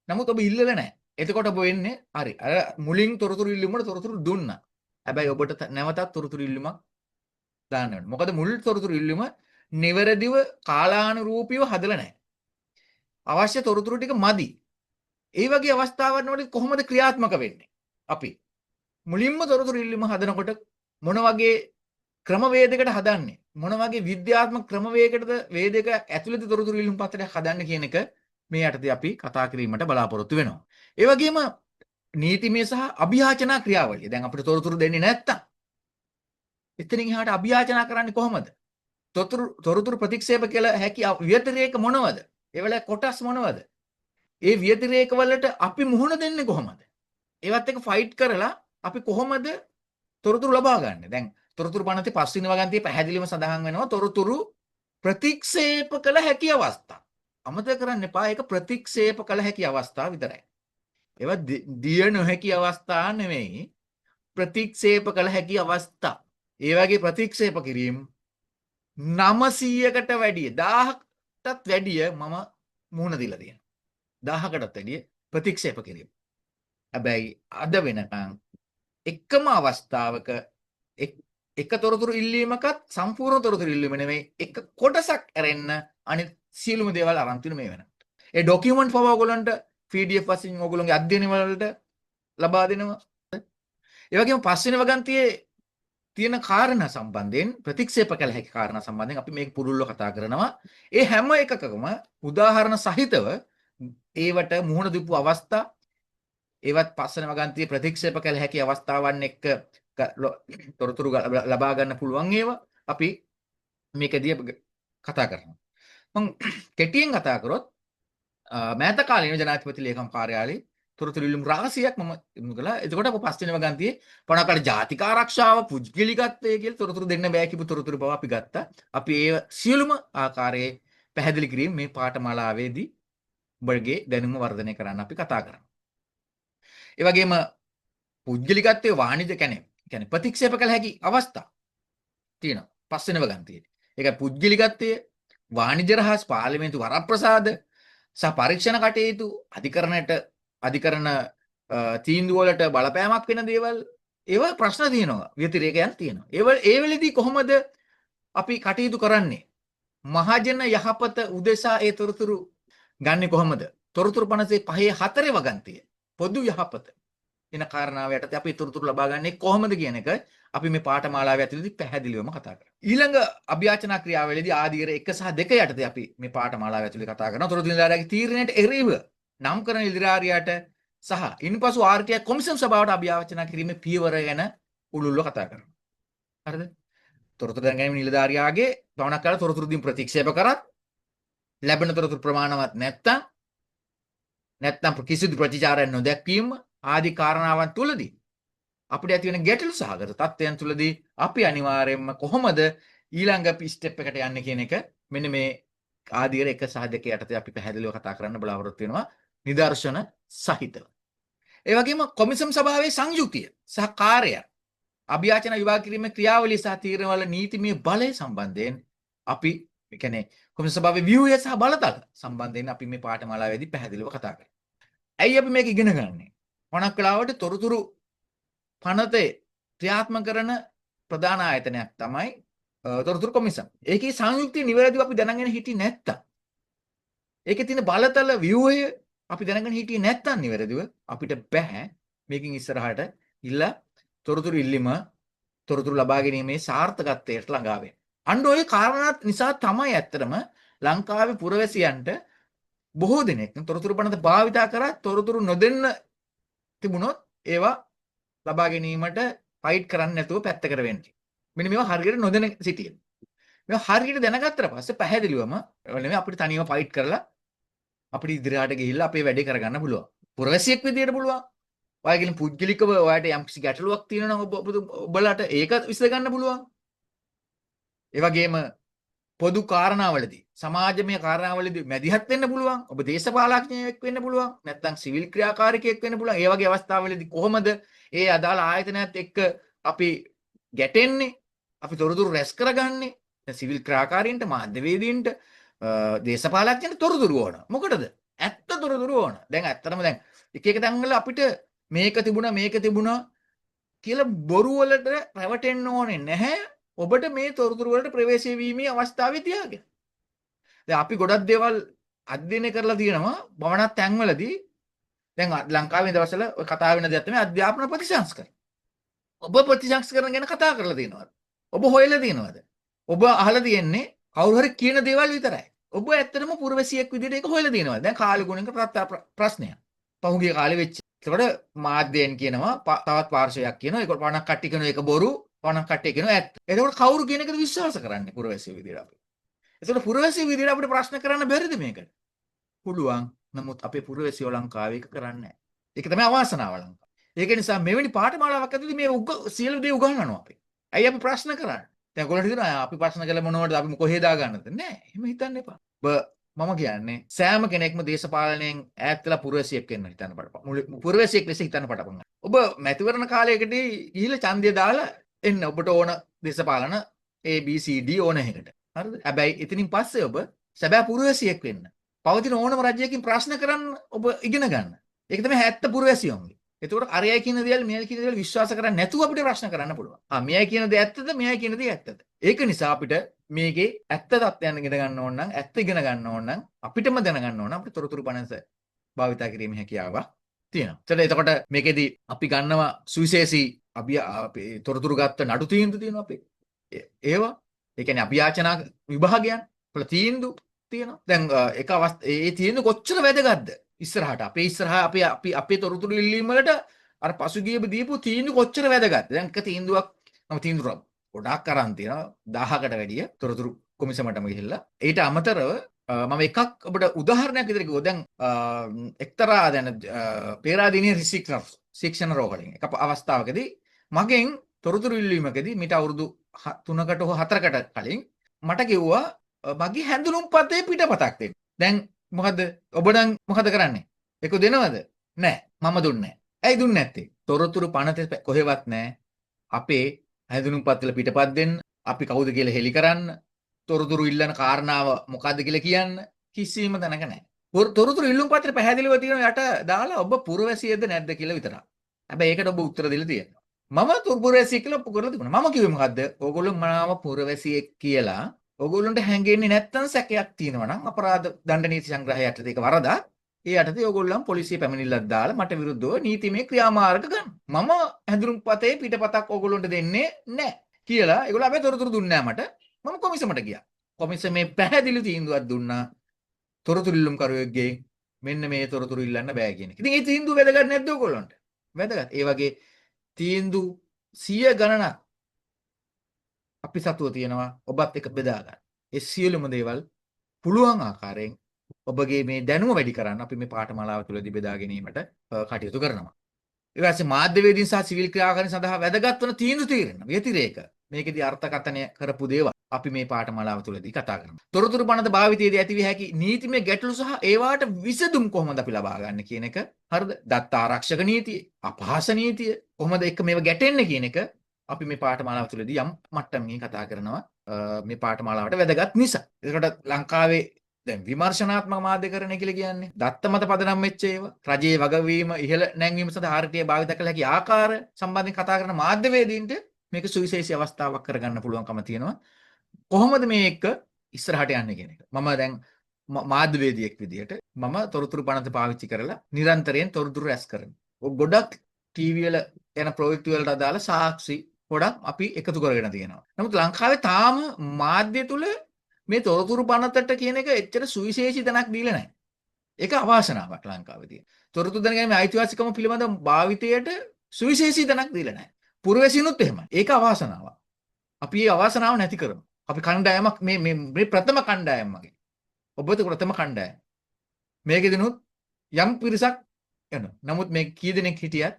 නමුත් ඔබ ඉල්ලලා නැහැ. එතකොට ඔබ වෙන්නේ හරි. අර මුලින් තොරතුරු ඉල්ලීම වල තොරතුරු දුන්නා. හැබැයි ඔබට නැවතත් තොරතුරු ඉල්ලීමක් දාන්න වෙනවා. මොකද මුල් තොරතුරු ඉල්ලීම නිවැරදිව කාලානුරූපීව හදලා නැහැ. අවශ්‍ය තොරතුරු ටික මදි. ඒ වගේ අවස්ථාවන් වලදී කොහොමද ක්‍රියාත්මක වෙන්නේ? අපි මුලින්ම තොරතුරු ඉල්ලීම හදනකොට මොන වගේ ක්‍රමවේදයකට හදන්නේ? මොන වගේ විද්‍යාත්මක ක්‍රමවේදයකටද වේදයක ඇතුළත තොරතුරු ඉල්ලුම් පත්‍රයක් හදන්නේ කියන එක මේ යටතේ අපි කතා කිරීමට බලාපොරොත්තු වෙනවා. ඒ වගේම නීතිමය සහ අභියාචනා ක්‍රියාවලිය. දැන් අපිට තොරතුරු දෙන්නේ නැත්තම් එතනින් එහාට අභියාචනා කරන්නේ කොහොමද? තොරතුරු ප්‍රතික්ෂේප කළ හැකි ව්‍යතිරේක මොනවද? ඒවල කොටස් මොනවද? ඒ ව්‍යතිරේක වලට අපි මුහුණ දෙන්නේ කොහොමද? ඒවත් එක්ක ෆයිට් කරලා අපි කොහොමද තොරතුරු ලබා ගන්න? දැන් තොරතුරු පනතේ පස්වෙනි වගන්තියේ පැහැදිලිවම සඳහන් වෙනවා තොරතුරු ප්‍රතික්ෂේප කළ හැකි අවස්ථා. අමතක කරන්න එපා ඒක ප්‍රතික්ෂේප කළ හැකි අවස්ථා විතරයි. ඒවා දිය නොහැකි අවස්ථා නෙමෙයි. ප්‍රතික්ෂේප කළ හැකි අවස්ථා. ඒ වගේ ප්‍රතික්ෂේප කිරීම 900කට වැඩිය 1000ටත් වැඩිය මම මුහුණ දීලා තියෙනවා. 1000කටත් වැඩිය ප්‍රතික්ෂේප කිරීම. හැබැයි අද වෙනකන් එකම අවස්ථාවක එක තොරතුරු ඉල්ලීමකත් සම්පූර්ණ තොරතුරු ඉල්ලීම නෙමෙයි එක කොටසක් ඇරෙන්න අනිත් සියලුම දේවල් අරන් තියෙන මේ වෙනකොට. ඒ ડોකියුමන්ට් ෆව ඔයගොල්ලන්ට PDF වශයෙන් ඔයගොල්ලන්ගේ අධ්‍යයන වලට ලබා දෙනවා. ඒ වගේම පස්වෙනි වගන්තියේ තියෙන කාරණා සම්බන්ධයෙන් ප්‍රතික්ෂේප කළ හැකි කාරණා සම්බන්ධයෙන් අපි මේක පුරුල්ල කතා කරනවා. ඒ හැම එකකම උදාහරණ සහිතව ඒවට මුහුණ දීපු අවස්ථා ඒවත් පස්වෙනි වගන්තියේ ප්‍රතික්ෂේප කළ හැකි අවස්ථාවන් එක්ක තොරතුරු ලබා ගන්න පුළුවන් ඒවා අපි මේකදී කතා කරනවා. මම කෙටියෙන් කතා කරොත් මෑත කාලීන ජනාධිපති ලේකම් කාර්යාලයේ තොරතුරු ඉල්ලුම් රාශියක් මම කළා. එතකොට අප පස්වෙනි වගන්තියේ පණකට ජාතික ආරක්ෂාව පුද්ගලිකත්වය කියලා තොරතුරු දෙන්න බෑ කියපු තොරතුරු බව අපි ගත්තා. අපි ඒ සියලුම ආකාරයේ පැහැදිලි කිරීම මේ පාඨමාලාවේදී ඔබගේ දැනුම වර්ධනය කරන්න අපි කතා කරනවා. ඒ වගේම පුද්ගලිකත්වයේ වාණිජ කියන්නේ ප්‍රතික්ෂේප කළ හැකි අවස්ථා තියෙනවා පස්වෙනි වගන්තියේ. ඒක පුද්ගලිකත්වයේ වාණිජ රහස් පාර්ලිමේන්තු වරප්‍රසාද සහ පරීක්ෂණ කටයුතු අධිකරණ තීන්දුව වලට බලපෑමක් වෙන දේවල් ඒවා ප්‍රශ්න තියෙනවා ව්‍යතිරේකයන් තියෙනවා. ඒ වෙලෙදී කොහොමද අපි කටයුතු කරන්නේ? මහජන යහපත උදෙසා ඒ තොරතුරු ගන්නෙ කොහොමද? තොරතුරු 55 වගන්තිය පොදු යහපත එන කාරණාව යටතේ අපි තොරතුරු ලබා ගන්නේ කොහොමද කියන එක අපි මේ පාඨමාලාවේ ඇතුළතදී පැහැදිලිවම කතා කරනවා. ඊළඟ අභියාචනා ක්‍රියාවලියේදී ආදීර 1 සහ 2 යටතේ අපි මේ පාඨමාලාව ඇතුළේ කතා කරනවා. තොරතුරු නිලධාරියාගේ තීරණයට එරෙහිව නම් කරන නිලධාරියාට සහ ඉන්පසු RTI කොමිසම් සභාවට අභියාචනා කිරීමේ පියවර ගැන උළුල්ව කතා කරනවා. හරිද? තොරතුරු දැනගැනීම නිලධාරියාගේ පවණක් කාල තොරතුරු දීම ප්‍රතික්ෂේප කරත් ලැබෙන තොරතුරු ප්‍රමාණවත් නැත්නම් කිසිදු ප්‍රතිචාරයක් නොදැක්වීම ආදී කාරණාවන් තුලදී අපිට ඇති වෙන ගැටලු සහගත තත්ත්වයන් තුලදී අපි අනිවාර්යයෙන්ම කොහොමද ඊළඟ ස්ටෙප් එකට යන්නේ කියන එක මෙන්න මේ ආදීර 1 සහ 2 යටතේ අපි පැහැදිලිව කතා කරන්න බලාපොරොත්තු වෙනවා නිදර්ශන සහිතව. ඒ වගේම කොමිසම් සභාවේ සංයුතිය සහ කාර්යය අභියාචන විභාග කිරීමේ ක්‍රියාවලිය සහ තීරණවල නීතිමය බලය සම්බන්ධයෙන් අපි කියන්නේ කොමිසම් සභාවේ ව්‍යුහය සහ බලතල සම්බන්ධයෙන් අපි මේ පාඨමාලාවේදී පැහැදිලිව කතා කරනවා. ඇයි අපි මේක ඉගෙන ගන්නේ? මොනක් වෙලාවට තොරතුරු පනතේ ක්‍රියාත්මක කරන ප්‍රධාන ආයතනයක් තමයි තොරතුරු කොමිසම්. ඒකේ සංයුක්තිය නිවැරදිව අපි දැනගෙන හිටියේ නැත්තම් ඒකේ තියෙන බලතල ව්‍යුහය අපි දැනගෙන හිටියේ නැත්තම් නිවැරදිව අපිට බෑ මේකෙන් ඉස්සරහට ඉල්ලා තොරතුරු ඉල්ලීම තොරතුරු ලබා ගැනීමේ සාර්ථකත්වයට ළඟා වෙන්නේ. අන්න ওই කාරණාත් නිසා තමයි ඇත්තටම ලංකාවේ පුරවැසියන්ට බොහෝ දෙනෙක් තොරතුරු පනත භාවිතා කරා තොරතුරු නොදෙන්න තිබුණොත් ඒවා ලබා ගැනීමට ෆයිට් කරන්න නැතුව පැත්තකට වෙන්නේ. මෙන්න මේවා හරියට නොදැන සිටියේ. මේවා හරියට දැනගත්තට පස්සේ පැහැදිලිවම නෙමෙයි අපිට තනියම ෆයිට් කරලා අපිට ඉදිරියට ගිහිල්ලා අපේ වැඩේ කරගන්න පුළුවන්. පුරවැසියෙක් විදියට පුළුවන්. ඔයගෙන් පුද්ගලිකව ඔයාලට යම්කිසි ගැටලුවක් තියෙනවා නම් ඔබලාට ඒක විසඳ ගන්න පුළුවන්. ඒ වගේම පොදු කාරණාවලදී සමාජමය කාරණාවලදී මැදිහත් වෙන්න පුළුවන්. ඔබ දේශපාලඥයෙක් වෙන්න පුළුවන්. නැත්නම් සිවිල් ක්‍රියාකාරිකයෙක් වෙන්න පුළුවන්. ඒ වගේ අවස්ථාවලදී කොහොමද ඒ අදාළ ආයතනයත් එක්ක අපි ගැටෙන්නේ? අපි තොරතුරු රැස් කරගන්නේ? දැන් සිවිල් ක්‍රියාකාරීන්ට, මාධ්‍යවේදීන්ට, දේශපාලඥයන්ට තොරතුරු ඕන. මොකටද? ඇත්ත තොරතුරු ඕන. දැන් ඇත්තටම දැන් එක තැන්වල අපිට මේක තිබුණා කියලා බොරු වලට රැවටෙන්න ඕනේ නැහැ. ඔබට මේ තොරතුරු වලට ප්‍රවේශ වීමේ අවස්ථාවේ තියාගෙන. දැන් අපි ගොඩක් දේවල් අධ්‍යයනය කරලා තියෙනවා බවණක් තැන්වලදී. දැන් ලංකාවේ දවස්වල ඔය කතා වෙන දෙයක් තමයි අධ්‍යාපන ප්‍රතිසංස්කරණ. ඔබ ප්‍රතිසංස්කරණ ගැන කතා කරලා තියෙනවද? ඔබ හොයලා තියෙනවද? ඔබ අහලා තියෙන්නේ කවුරු හරි කියන දේවල් විතරයි. ඔබ ඇත්තටම පුරවැසියෙක් විදිහට ඒක හොයලා තියෙනවද? දැන් කාලගුණික ප්‍රශ්නයක්. පහුගිය කාලේ වෙච්ච. ඒකට මාධ්‍යයෙන් කියනවා තවත් පාර්ශවයක් කියනවා ඒක පණක් කට්ටි කියනවා ඒක බොරු පණක් කට්ටි කියනවා ඇත්ත. එතකොට කවුරු කියන එකද විශ්වාස කරන්නේ පුරවැසිය විදිහට අපි? එතකොට පුරවැසිය විදිහට අපිට ප්‍රශ්න කරන්න බැරිද මේකට? පුළුවන්. නමුත් අපේ පුරවැසියෝ ලංකාවේ ඒක කරන්නේ නැහැ. ඒක තමයි අවාසනාව ලංකාව. ඒක නිසා මෙවැනි පාඨමාලාවක් ඇතුළේ මේ සියලු දේ උගන්වනවා අපි. ඇයි අපි ප්‍රශ්න කරන්නේ? දැන් ඔයගොල්ලෝ හිතනවා අපි ප්‍රශ්න කළා මොනවද අපි කොහේ දාගන්නද? නෑ. එහෙම හිතන්න එපා. මම කියන්නේ සෑම කෙනෙක්ම දේශපාලනයෙන් ඈත් වෙලා පුරවැසියෙක් වෙන්න හිතන්න පටපන්. පුරවැසියෙක් ලෙස හිතන්න පටපන්. ඔබ මැතිවරණ කාලයකදී ගිහිල්ලා ඡන්දය දාලා එන්න ඔබට ඕන දේශපාලන ABCD ඕන එකකට. හරිද? හැබැයි එතනින් පස්සේ ඔබ සැබෑ පුරවැසියෙක් වෙන්න. පවතින ඕනම රජයකින් ප්‍රශ්න කරන්න ඔබ ඉගෙන ගන්න. ඒක තමයි ඇත්ත පුරවැසියෝන්ගේ. එතකොට අරයයි කියන දේවල් මෙයයි කියන දේවල් විශ්වාස කරන්නේ නැතුව අපිට ප්‍රශ්න කරන්න පුළුවන්. මෙයයි කියන දේ ඇත්තද මෙයයි කියන දේ ඇත්තද? ඒක නිසා අපිට මේකේ ඇත්ත තත්ත්වයන් ඉගෙන ගන්න ඕන නම් ඇත්ත ඉගෙන ගන්න ඕන නම් අපිටම දැනගන්න ඕන අපිට තොරතුරු පනස භාවිතා කිරීමේ හැකියාවක් තියෙනවා. එතකොට මේකෙදි අපි ගන්නවා සුවිශේෂී තොරතුරු ගත්ත නඩු තීන්දුව තියෙනවා අපේ. ඒවා ඒ කියන්නේ අභියාචනා විභාගයන් වල තීන්දුව තියෙනවා. දැන් ඒ තීන්දුව කොච්චර වැදගත්ද? ඉස්සරහට අපේ තොරතුරු ඉල්ලීම් වලට අර පසුගිය දීපු තීන්දුව කොච්චර වැදගත්ද? දැන් එක තීන්දුවක් තීන්දුවක් ගොඩාක් අරන් තියෙනවා 1000කට වැඩිය තොරතුරු කොමිසමටම ගිහිල්ලා. ඊට අමතරව මම එකක් ඔබට උදාහරණයක් විදිහට කිව්වොත් දැන් එක්තරා දැන් පේරාදීනී ශික්ෂණ රෝහලෙන් එක අවස්ථාවකදී මගෙන් තොරතුරු ඉල්ලීමකදී මීට අවුරුදු 3කට හෝ 4කට කලින් මට කිව්වා මගේ හැඳුනුම්පතේ පිටපතක් දෙන්න. දැන් මොකද ඔබ නම් මොකද කරන්නේ? ඒක දෙනවද? නෑ. මම දුන්නේ නෑ. ඇයි දුන්නේ නැත්තේ? තොරතුරු පනතේ කොහෙවත් නෑ. අපේ හැඳුනුම්පත් වල පිටපත් දෙන්න, අපි කවුද කියලා හෙලි කරන්න, තොරතුරු ඉල්ලන කාරණාව මොකද්ද කියලා කියන්න කිසිම දැනක නැහැ. තොරතුරු ඉල්ලුම් පත්‍රේ පැහැදිලිව තියෙන යට දාලා ඔබ පුරවැසියෙක්ද නැද්ද කියලා විතරයි. හැබැයි ඒකට ඔබ උත්තර දෙලා තියෙනවා. මම පුරවැසියෙක් කියලා ඔප්පු කරලා තිබුණා. මම කිව්වේ මොකද්ද? ඕගොල්ලෝ මනාව පුරවැසියෙක් කියලා ඕගොල්ලන්ට හැංගෙන්නේ නැත්තම් සැකයක් තියෙනවා නම් අපරාධ දණ්ඩ නීති සංග්‍රහය යටතේ ඒක වරදක්. ඒ යටතේ ඕගොල්ලන් පොලිසිය පැමිණිල්ලක් දාලා මට විරුද්ධව නීතිමය ක්‍රියාමාර්ග ගන්න. මම හැඳුනුම්පතේ පිටපතක් ඕගොල්ලන්ට දෙන්නේ නැහැ කියලා ඒගොල්ලෝ අපේ තොරතුරු දුන්නේ නැහැ මට. මම කොමිසමට ගියා. කොමිසමේ පැහැදිලි තීන්දුවක් දුන්නා. තොරතුරු ඉල්ලුම් කරුවෙක්ගේ මෙන්න මේ තොරතුරු ඉල්ලන්න බෑ කියන එක. ඉතින් මේ තීන්දුව වැදගත් නැද්ද ඔයගොල්ලන්ට? වැදගත්. ඒ වගේ තීන්දුව 100 ගණනක් අපි සතුව තියෙනවා ඔබත් එක බෙදා ගන්න. ඒ සියලුම දේවල් පුළුවන් ආකාරයෙන් ඔබගේ මේ දැනුම වැඩි කරන්න අපි මේ පාඨමාලාව තුළදී බෙදා ගැනීමට කටයුතු කරනවා. ඊට පස්සේ මාධ්‍යවේදීන් සහ සිවිල් ක්‍රියාකාරීන් සඳහා වැදගත් වන තීන්දුව తీරන ව්‍යතිරේක මේකෙදී අර්ථකථනය කරපු දේවල් අපි මේ පාඨමාලාව තුළදී කතා කරනවා. තොරතුරු පනත භාවිතයේදී ඇතිවිය හැකි නීතිමය ගැටලු සහ ඒවාට විසඳුම් කොහොමද අපි ලබා ගන්න කියන එක. හරිද? දත්ත ආරක්ෂක නීතිය, අපහාස නීතිය කොහොමද එක මේව ගැටෙන්නේ කියන එක අපි මේ පාඨමාලාව තුළදී යම් මට්ටමකින් කතා කරනවා මේ පාඨමාලාවට වැදගත් නිසා. ඒකට ලංකාවේ දැන් විමර්ශනාත්මක මාධ්‍යකරණය කියලා කියන්නේ දත්ත මත පදනම් වෙච්ච ඒවා රජයේ වගවීම ඉහළ නැංවීම සඳහා RTA භාවිත කළ හැකි ආකාර සම්බන්ධයෙන් කතා කරන මාධ්‍යවේදීන්ට මේක සුවිශේෂී අවස්ථාවක් කරගන්න පුළුවන්කම තියෙනවා. කොහොමද මේ එක ඉස්සරහට යන්නේ කියන එක. මම දැන් මාධ්‍යවේදියෙක් විදියට මම තොරතුරු පනත පාවිච්චි කරලා නිරන්තරයෙන් තොරතුරු රැස් කරනවා. ගොඩක් ටීවී වල යන ප්‍රොජෙක්ට් වලට අදාළ සාක්ෂි ගොඩක් අපි එකතු කරගෙන තියෙනවා. නමුත් ලංකාවේ තාම මාධ්‍ය තුල මේ තොරතුරු පනතට කියන එක එච්චර සුවිශේෂී තැනක් දීලා නැහැ. ඒක අවාසනාවක් ලංකාවේ තියෙන. තොරතුරු දැනගැනීමේ අයිතිවාසිකම පිළිබඳ භාවිතයට සුවිශේෂී තැනක් දීලා නැහැ. පුරවැසියනුත් එහෙමයි. ඒක අවාසනාවක්. අපි මේ අවාසනාව නැති කරමු. අපි කණ්ඩායමක් මේ ප්‍රථම කණ්ඩායම මගේ. ඔබත් ප්‍රථම කණ්ඩායම. මේකෙදිනුත් යම් පිරිසක් යනවා. නමුත් මේ කී දෙනෙක් හිටියත්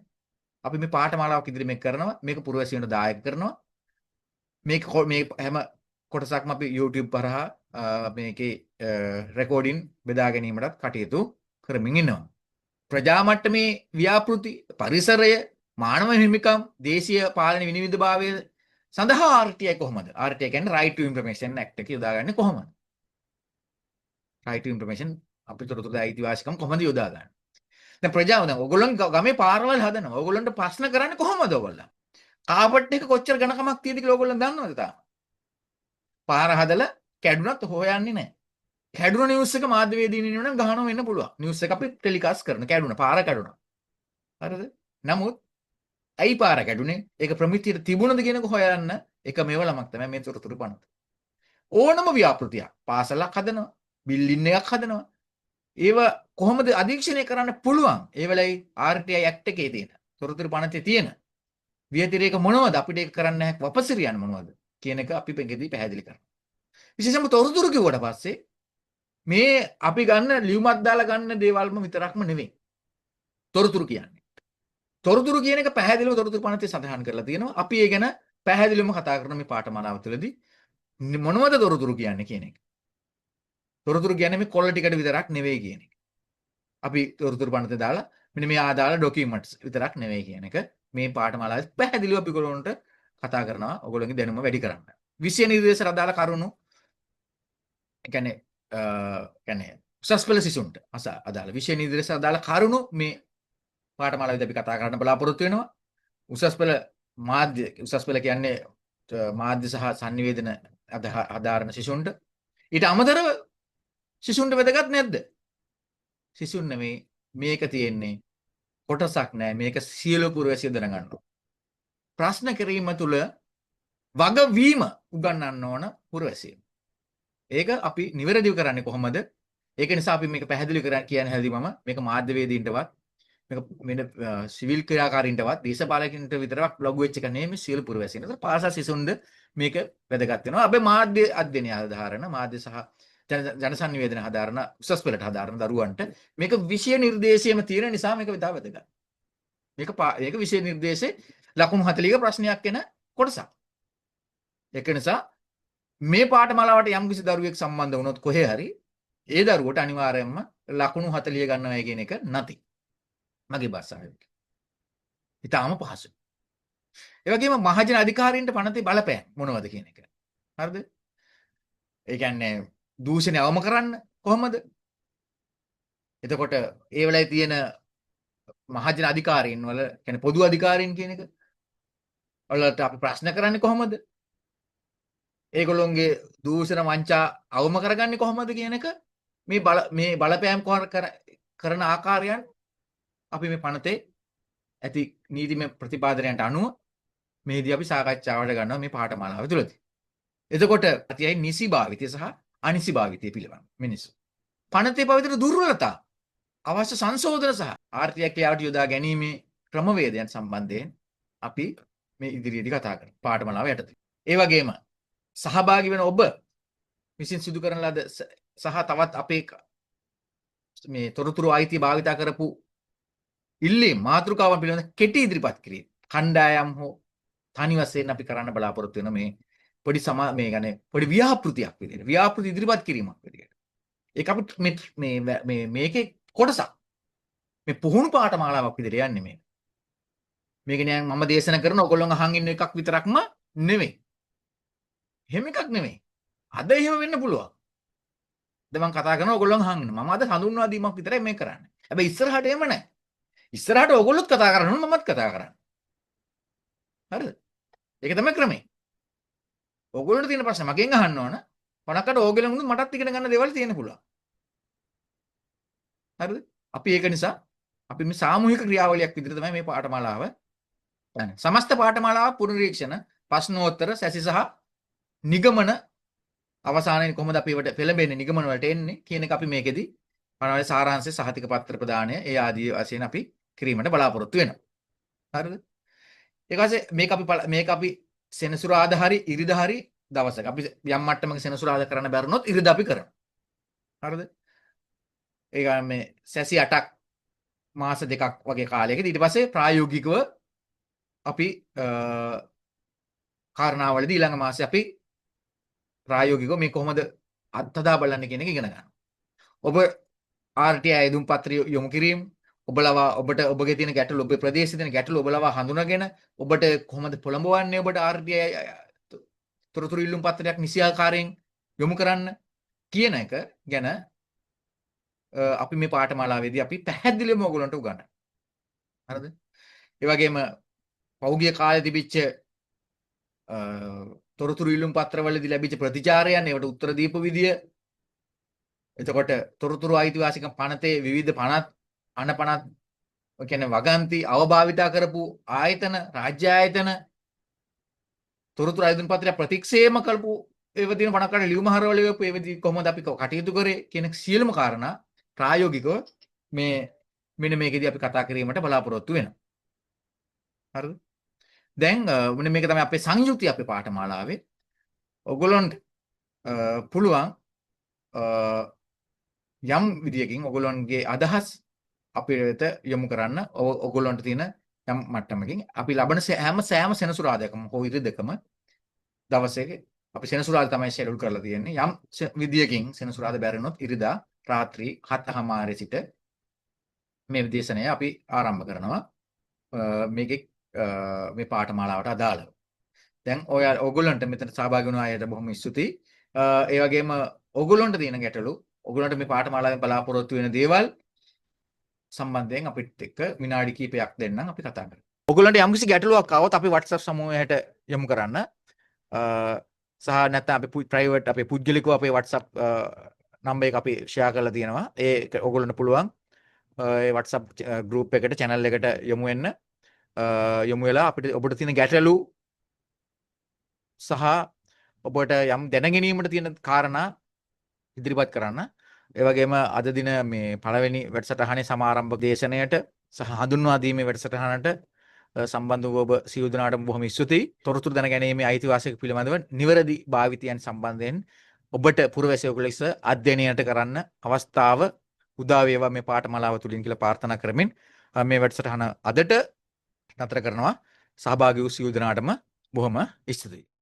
අපි මේ පාඨමාලාවක් ඉදිරි මේක කරනවා. මේක පුරවැසියන්ට දායක කරනවා. මේක මේ හැම කොටසක්ම අපි YouTube පරහා මේකේ රෙකෝඩින් බෙදා ගැනීමටත් කටයුතු කරමින් ඉන්නවා. ප්‍රජා මට්ටමේ ව්‍යාපෘති, පරිසරය, මානව හිමිකම්, දේශීය පාලන විනිවිදභාවය සඳහා RTI කොහොමද? RTI කියන්නේ Right to Information Act එක යොදාගන්නේ කොහොමද? Right to Information අපි තොරතුරු අයිතිවාසිකම් කොහොමද යොදාගන්නේ? දැන් ප්‍රජාව දැන් ඔයගොල්ලන් ගමේ පාරවල් හදනවා. ඔයගොල්ලන්ට ප්‍රශ්න කරන්නේ කොහොමද ඔයගොල්ලන්? කාපට් එක කොච්චර ඝනකමක් තියෙද කියලා ඔයගොල්ලන් දන්නවද තාම? පාර හදලා කැඩුනත් හොයන්නේ නැහැ. කැඩුන නිවුස් එක මාධ්‍යවේදීන් ඉන්නවනම් ගහනවා වෙන්න පුළුවන්. නිවුස් එක අපි ටෙලිකාස්ට් කරන කැඩුන පාර කැඩුනා. හරිද? නමුත් ඇයි පාර කැඩුනේ? ඒක ප්‍රමිතියට තිබුණද කියන එක හොයන්න එක මේව ළමක් තමයි මේ තොරතුරු පනත. ඕනම ව්‍යාපෘතියක් පාසලක් හදනවා, බිල්ඩින් එකක් හදනවා. ඒව කොහොමද අධීක්ෂණය කරන්න පුළුවන්? ඒ වෙලයි RTI Act එකේ තියෙන තොරතුරු පනතේ තියෙන ව්‍යතිරේක මොනවද අපිට ඒක කරන්න හැක් වපසිරියන් මොනවද කියන එක අපි පෙඟෙදී පැහැදිලි කරනවා. විශේෂයෙන්ම තොරතුරු කිව්වට පස්සේ මේ අපි ගන්න ලියුමක් දාලා ගන්න දේවල්ම විතරක්ම නෙවෙයි. තොරතුරු කියන්නේ. තොරතුරු කියන එක පැහැදිලිව තොරතුරු පනතේ සඳහන් කරලා තියෙනවා. අපි ඒ ගැන පැහැදිලිවම කතා කරන මේ පාඨමාලාව තුළදී මොනවද තොරතුරු කියන්නේ කියන එක. තොරතුරු කියන්නේ මේ කොල්ල ටිකට විතරක් නෙවෙයි කියන එක. අපි තොරතුරු පනතේ දාලා මෙන්න මේ ආදාළ ඩොකියුමන්ට්ස් විතරක් නෙවෙයි කියන එක මේ පාඨමාලාවේ පැහැදිලිව අපි ඔයගොල්ලන්ට කතා කරනවා. ඔයගොල්ලන්ගේ දැනුම වැඩි කරන්න. විෂය නිර්දේශ අදාළ කරුණු කියන්නේ උසස් පෙළ සිසුන්ට අදාළ විෂය නිර්දේශ අදාළ කරුණු මේ පාඨමාලාවේදී අපි කතා කරන්න බලාපොරොත්තු වෙනවා. උසස් පෙළ මාධ්‍ය උසස් පෙළ කියන්නේ මාධ්‍ය සහ sannivedana ආධාරණ සිසුන්ට. ඊට අමතරව සිසුන්ට වැදගත් නැද්ද? සිසුන් නෙමේ මේක තියෙන්නේ කොටසක් නෑ මේක සියලු පුරවැසියෝ දැනගන්න. ප්‍රශ්න කිරීම තුළ වගවීම උගන්වන්න ඕන පුරවැසියෝ. ඒක අපි නිවැරදිව කරන්නේ කොහොමද? ඒක නිසා අපි මේක පැහැදිලි කරන්න කියන හැදී මම මේක මාධ්‍යවේදීන්ටවත් මේක සිවිල් ක්‍රියාකාරීන්ටවත් දේශපාලකින්ට විතරක් බ්ලොග් වෙච්ච එක නෙමෙයි සියලු පුරවැසියන්ට. පාසල් සිසුන්ද මේක වැදගත් වෙනවා. අපි මාධ්‍ය අධ්‍යයනය ආධාරණ මාධ්‍ය සහ ජන සංනිවේදන ආධාරණ උසස් පෙළට ආධාරණ දරුවන්ට මේක විෂය නිර්දේශයේම තියෙන නිසා මේක විතර වැදගත්. මේක විෂය නිර්දේශේ ලකුණු 40ක ප්‍රශ්නයක් එන කොටසක්. ඒක නිසා මේ පාඨමාලාවට යම්කිසි දරුවෙක් සම්බන්ධ වුණොත් කොහේ හරි ඒ දරුවට අනිවාර්යයෙන්ම ලකුණු 40 ගන්නවා කියන එක නැති. මගේ භාෂාවෙන්. ඊටාම පහසුයි. ඒ වගේම මහජන අධිකාරීන්ට පනතේ බලපෑම් මොනවද කියන එක. හරිද? ඒ කියන්නේ දූෂණය අවම කරන්න කොහොමද? එතකොට ඒ වෙලාවේ තියෙන මහජන අධිකාරීන් වල කියන්නේ පොදු අධිකාරීන් කියන එක වලට අපි ප්‍රශ්න කරන්නේ කොහොමද? ඒගොල්ලොන්ගේ දූෂණ වංචා අවම කරගන්නේ කොහොමද කියන එක මේ බලපෑම් කරන ආකාරයන් අපි මේ පනතේ ඇති නීතිමය ප්‍රතිපාදනයන්ට අනුව මේදී අපි සාකච්ඡාවට ගන්නවා මේ පාඨමාලාව තුළදී. එතකොට අතියයි නිසි භාවිතය සහ අනිසි භාවිතය පිළිබඳ මිනිස්සු. පනතේ පවතින දුර්වලතා අවශ්‍ය සංශෝධන සහ ආර්ථික ක්‍රියාවට යොදා ගැනීමේ ක්‍රමවේදයන් සම්බන්ධයෙන් අපි මේ ඉදිරියේදී කතා කරමු පාඨමාලාව යටතේ. ඒ වගේම සහභාගී වෙන ඔබ විසින් සිදු කරන ලද සහ තවත් අපේ මේ තොරතුරු අයිතිය භාවිතා කරපු ඉල්ලීම් මාතෘකාවන් පිළිබඳ කෙටි ඉදිරිපත් කිරීම. කණ්ඩායම් හෝ තනි වශයෙන් අපි කරන්න බලාපොරොත්තු වෙන මේ පොඩි මේ කියන්නේ පොඩි ව්‍යාපෘතියක් විදිහට ව්‍යාපෘති ඉදිරිපත් කිරීමක් විදිහට. ඒක අපිට මේකේ කොටසක්. මේ පුහුණු පාඨමාලාවක් විදිහට යන්නේ මේ. මේක නිකන් මම දේශනා කරන ඔයගොල්ලෝ අහන් ඉන්න එකක් විතරක්ම නෙවෙයි. එහෙම එකක් නෙවෙයි. අද එහෙම වෙන්න පුළුවන්. දැන් මම කතා කරනවා ඔයගොල්ලෝ අහන් ඉන්න. මම අද හඳුන්වා දීමක් විතරයි මේ කරන්නේ. හැබැයි ඉස්සරහට එහෙම නැහැ. ඉස්සරහට ඔයගොල්ලොත් කතා කරනවා මමත් කතා කරන්නේ. හරිද? ඒක තමයි ක්‍රමය. ඔයගොල්ලන්ට තියෙන ප්‍රශ්න මගෙන් අහන්න ඕන. මොනකට ඕගොල්ලන්ගුත් මටත් ඉගෙන ගන්න දේවල් තියෙන්න පුළුවන්. හරිද? අපි ඒක නිසා අපි මේ සාමූහික ක්‍රියාවලියක් විදිහට තමයි මේ පාඨමාලාව යන්නේ. සමස්ත පාඨමාලාව පුනරීක්ෂණ, ප්‍රශ්නෝත්තර, සැසි සහ නිගමන අවසානයේ කොහොමද අපි ඒවට පෙළඹෙන්නේ නිගමන වලට එන්නේ කියන එක අපි මේකෙදි පනවලේ සාරාංශය සහතික පත්‍ර ප්‍රදානය ඒ ආදී වශයෙන් අපි කිරීමට බලාපොරොත්තු වෙනවා. හරිද? ඊට පස්සේ මේක අපි සෙනසුරාදා හරි ඉරිදා හරි දවසක අපි යම් මට්ටමක සෙනසුරාදා කරන්න බැරුණොත් ඉරිදා අපි කරනවා. හරිද? ඒක මේ සැසි 8ක් මාස දෙකක් වගේ කාලයකදී ඊට පස්සේ ප්‍රායෝගිකව අපි කාරණාවලදී ඊළඟ මාසේ අපි ප්‍රායෝගිකව මේ කොහොමද අත්හදා බලන්නේ කියන එක ඉගෙන ගන්නවා. ඔබ RTI ඇදුම් පත්‍රය යොමු කිරීම ඔබට ඔබගේ තියෙන ගැටලු ඔබේ ප්‍රදේශයේ තියෙන ගැටලු ඔබලව හඳුනාගෙන ඔබට කොහොමද පොළඹවන්නේ ඔබට RTI තොරතුරු ඉල්ලුම් පත්‍රයක් නිසියාකාරයෙන් යොමු කරන්න කියන එක ගැන අපි මේ පාඨමාලාවේදී අපි පැහැදිලිවම ඔයගොල්ලන්ට උගන්වනවා. හරිද? ඒ වගේම පෞගිය කාලේ තිබිච්ච තොරතුරු ඉල්ලුම් පත්‍රවලදී ලැබිච්ච ප්‍රතිචාරයන් ඒවට උත්තර දීපු විදිය එතකොට තොරතුරු අයිතිවාසිකම් පනතේ විවිධ පනත් අනපනත් කියන්නේ වගන්ති අවභාවිතා කරපු ආයතන රාජ්‍ය ආයතන තොරතුරු අයිතින් පත්‍රය ප්‍රතික්ෂේප කරපු ඒව දින පණකට ලියුම හරවල වේපු ඒවදී කොහොමද අපි කටයුතු කරේ කියන සියලුම කාරණා ප්‍රායෝගිකව මේ මෙන්න මේකෙදී අපි කතා කිරීමට බලාපොරොත්තු වෙනවා. හරිද? දැන් මෙන්න මේක තමයි අපේ සංයුක්තිය අපේ පාඨමාලාවේ. ඔයගොල්ලන්ට පුළුවන් යම් විදියකින් ඔයගොල්ලන්ගේ අදහස් අපිට යොමු කරන්න ඔයගොල්ලන්ට තියෙන යම් මට්ටමකින් අපි ලබන සෑම සෙනසුරාදාකම හෝ ඉරිදකම දවසේ අපි සෙනසුරාදා තමයි ෂෙඩියුල් කරලා තියෙන්නේ. යම් විදියකින් සෙනසුරාදා බැරිනොත් ඉරිදා රාත්‍රී 7:00 සිට මේ දේශනය අපි ආරම්භ කරනවා. මේකේ මේ පාඨමාලාවට අදාළව. දැන් ඔයගොල්ලන්ට මෙතන සහභාගී වුණ අයට බොහොම ස්තුතියි. ඒ වගේම ඔයගොල්ලන්ට තියෙන ගැටලු ඔයගොල්ලන්ට මේ පාඨමාලාවෙන් බලාපොරොත්තු වෙන දේවල් සම්බන්ධයෙන් අපිට එක්ක විනාඩි කිහිපයක් දෙන්නම් අපි කතා කරමු. ඔයගොල්ලන්ට යම්කිසි ගැටලුවක් ආවොත් අපි WhatsApp සමූහයට යොමු කරන්න. සහ නැත්නම් අපි ප්‍රයිවට් අපේ පුද්ගලිකව අපේ WhatsApp නම්බර් එක අපි ෂෙයා කරලා තියෙනවා. ඒක ඔයගොල්ලන්ට පුළුවන් ඒ WhatsApp group එකට channel එකට යොමු වෙන්න. යොමු වෙලා අපිට ඔබට තියෙන ගැටලු සහ ඔබට යම් දැනගැනීමට තියෙන කාරණා ඉදිරිපත් කරන්න. ඒ වගේම අද දින මේ පළවෙනි වැඩසටහනේ සමාරම්භ දේශනයට සහ හඳුන්වා දීමේ වැඩසටහනට සම්බන්ධ වූ ඔබ සියලු දෙනාටම බොහොම ස්තුතියි. තොරතුරු දැනගැනීමේ අයිතිවාසිකම් පිළිබඳව නිවැරදි භාවිතයන් සම්බන්ධයෙන් ඔබට පුරවැසියෙකු ලෙස අධ්‍යයනයට කරන්න අවස්ථාව උදා වේවා මේ පාඨමාලාව තුලින් කියලා ප්‍රාර්ථනා කරමින් මේ වැඩසටහන අදට නතර කරනවා. සහභාගී වූ සියලු දෙනාටම බොහොම ස්තුතියි.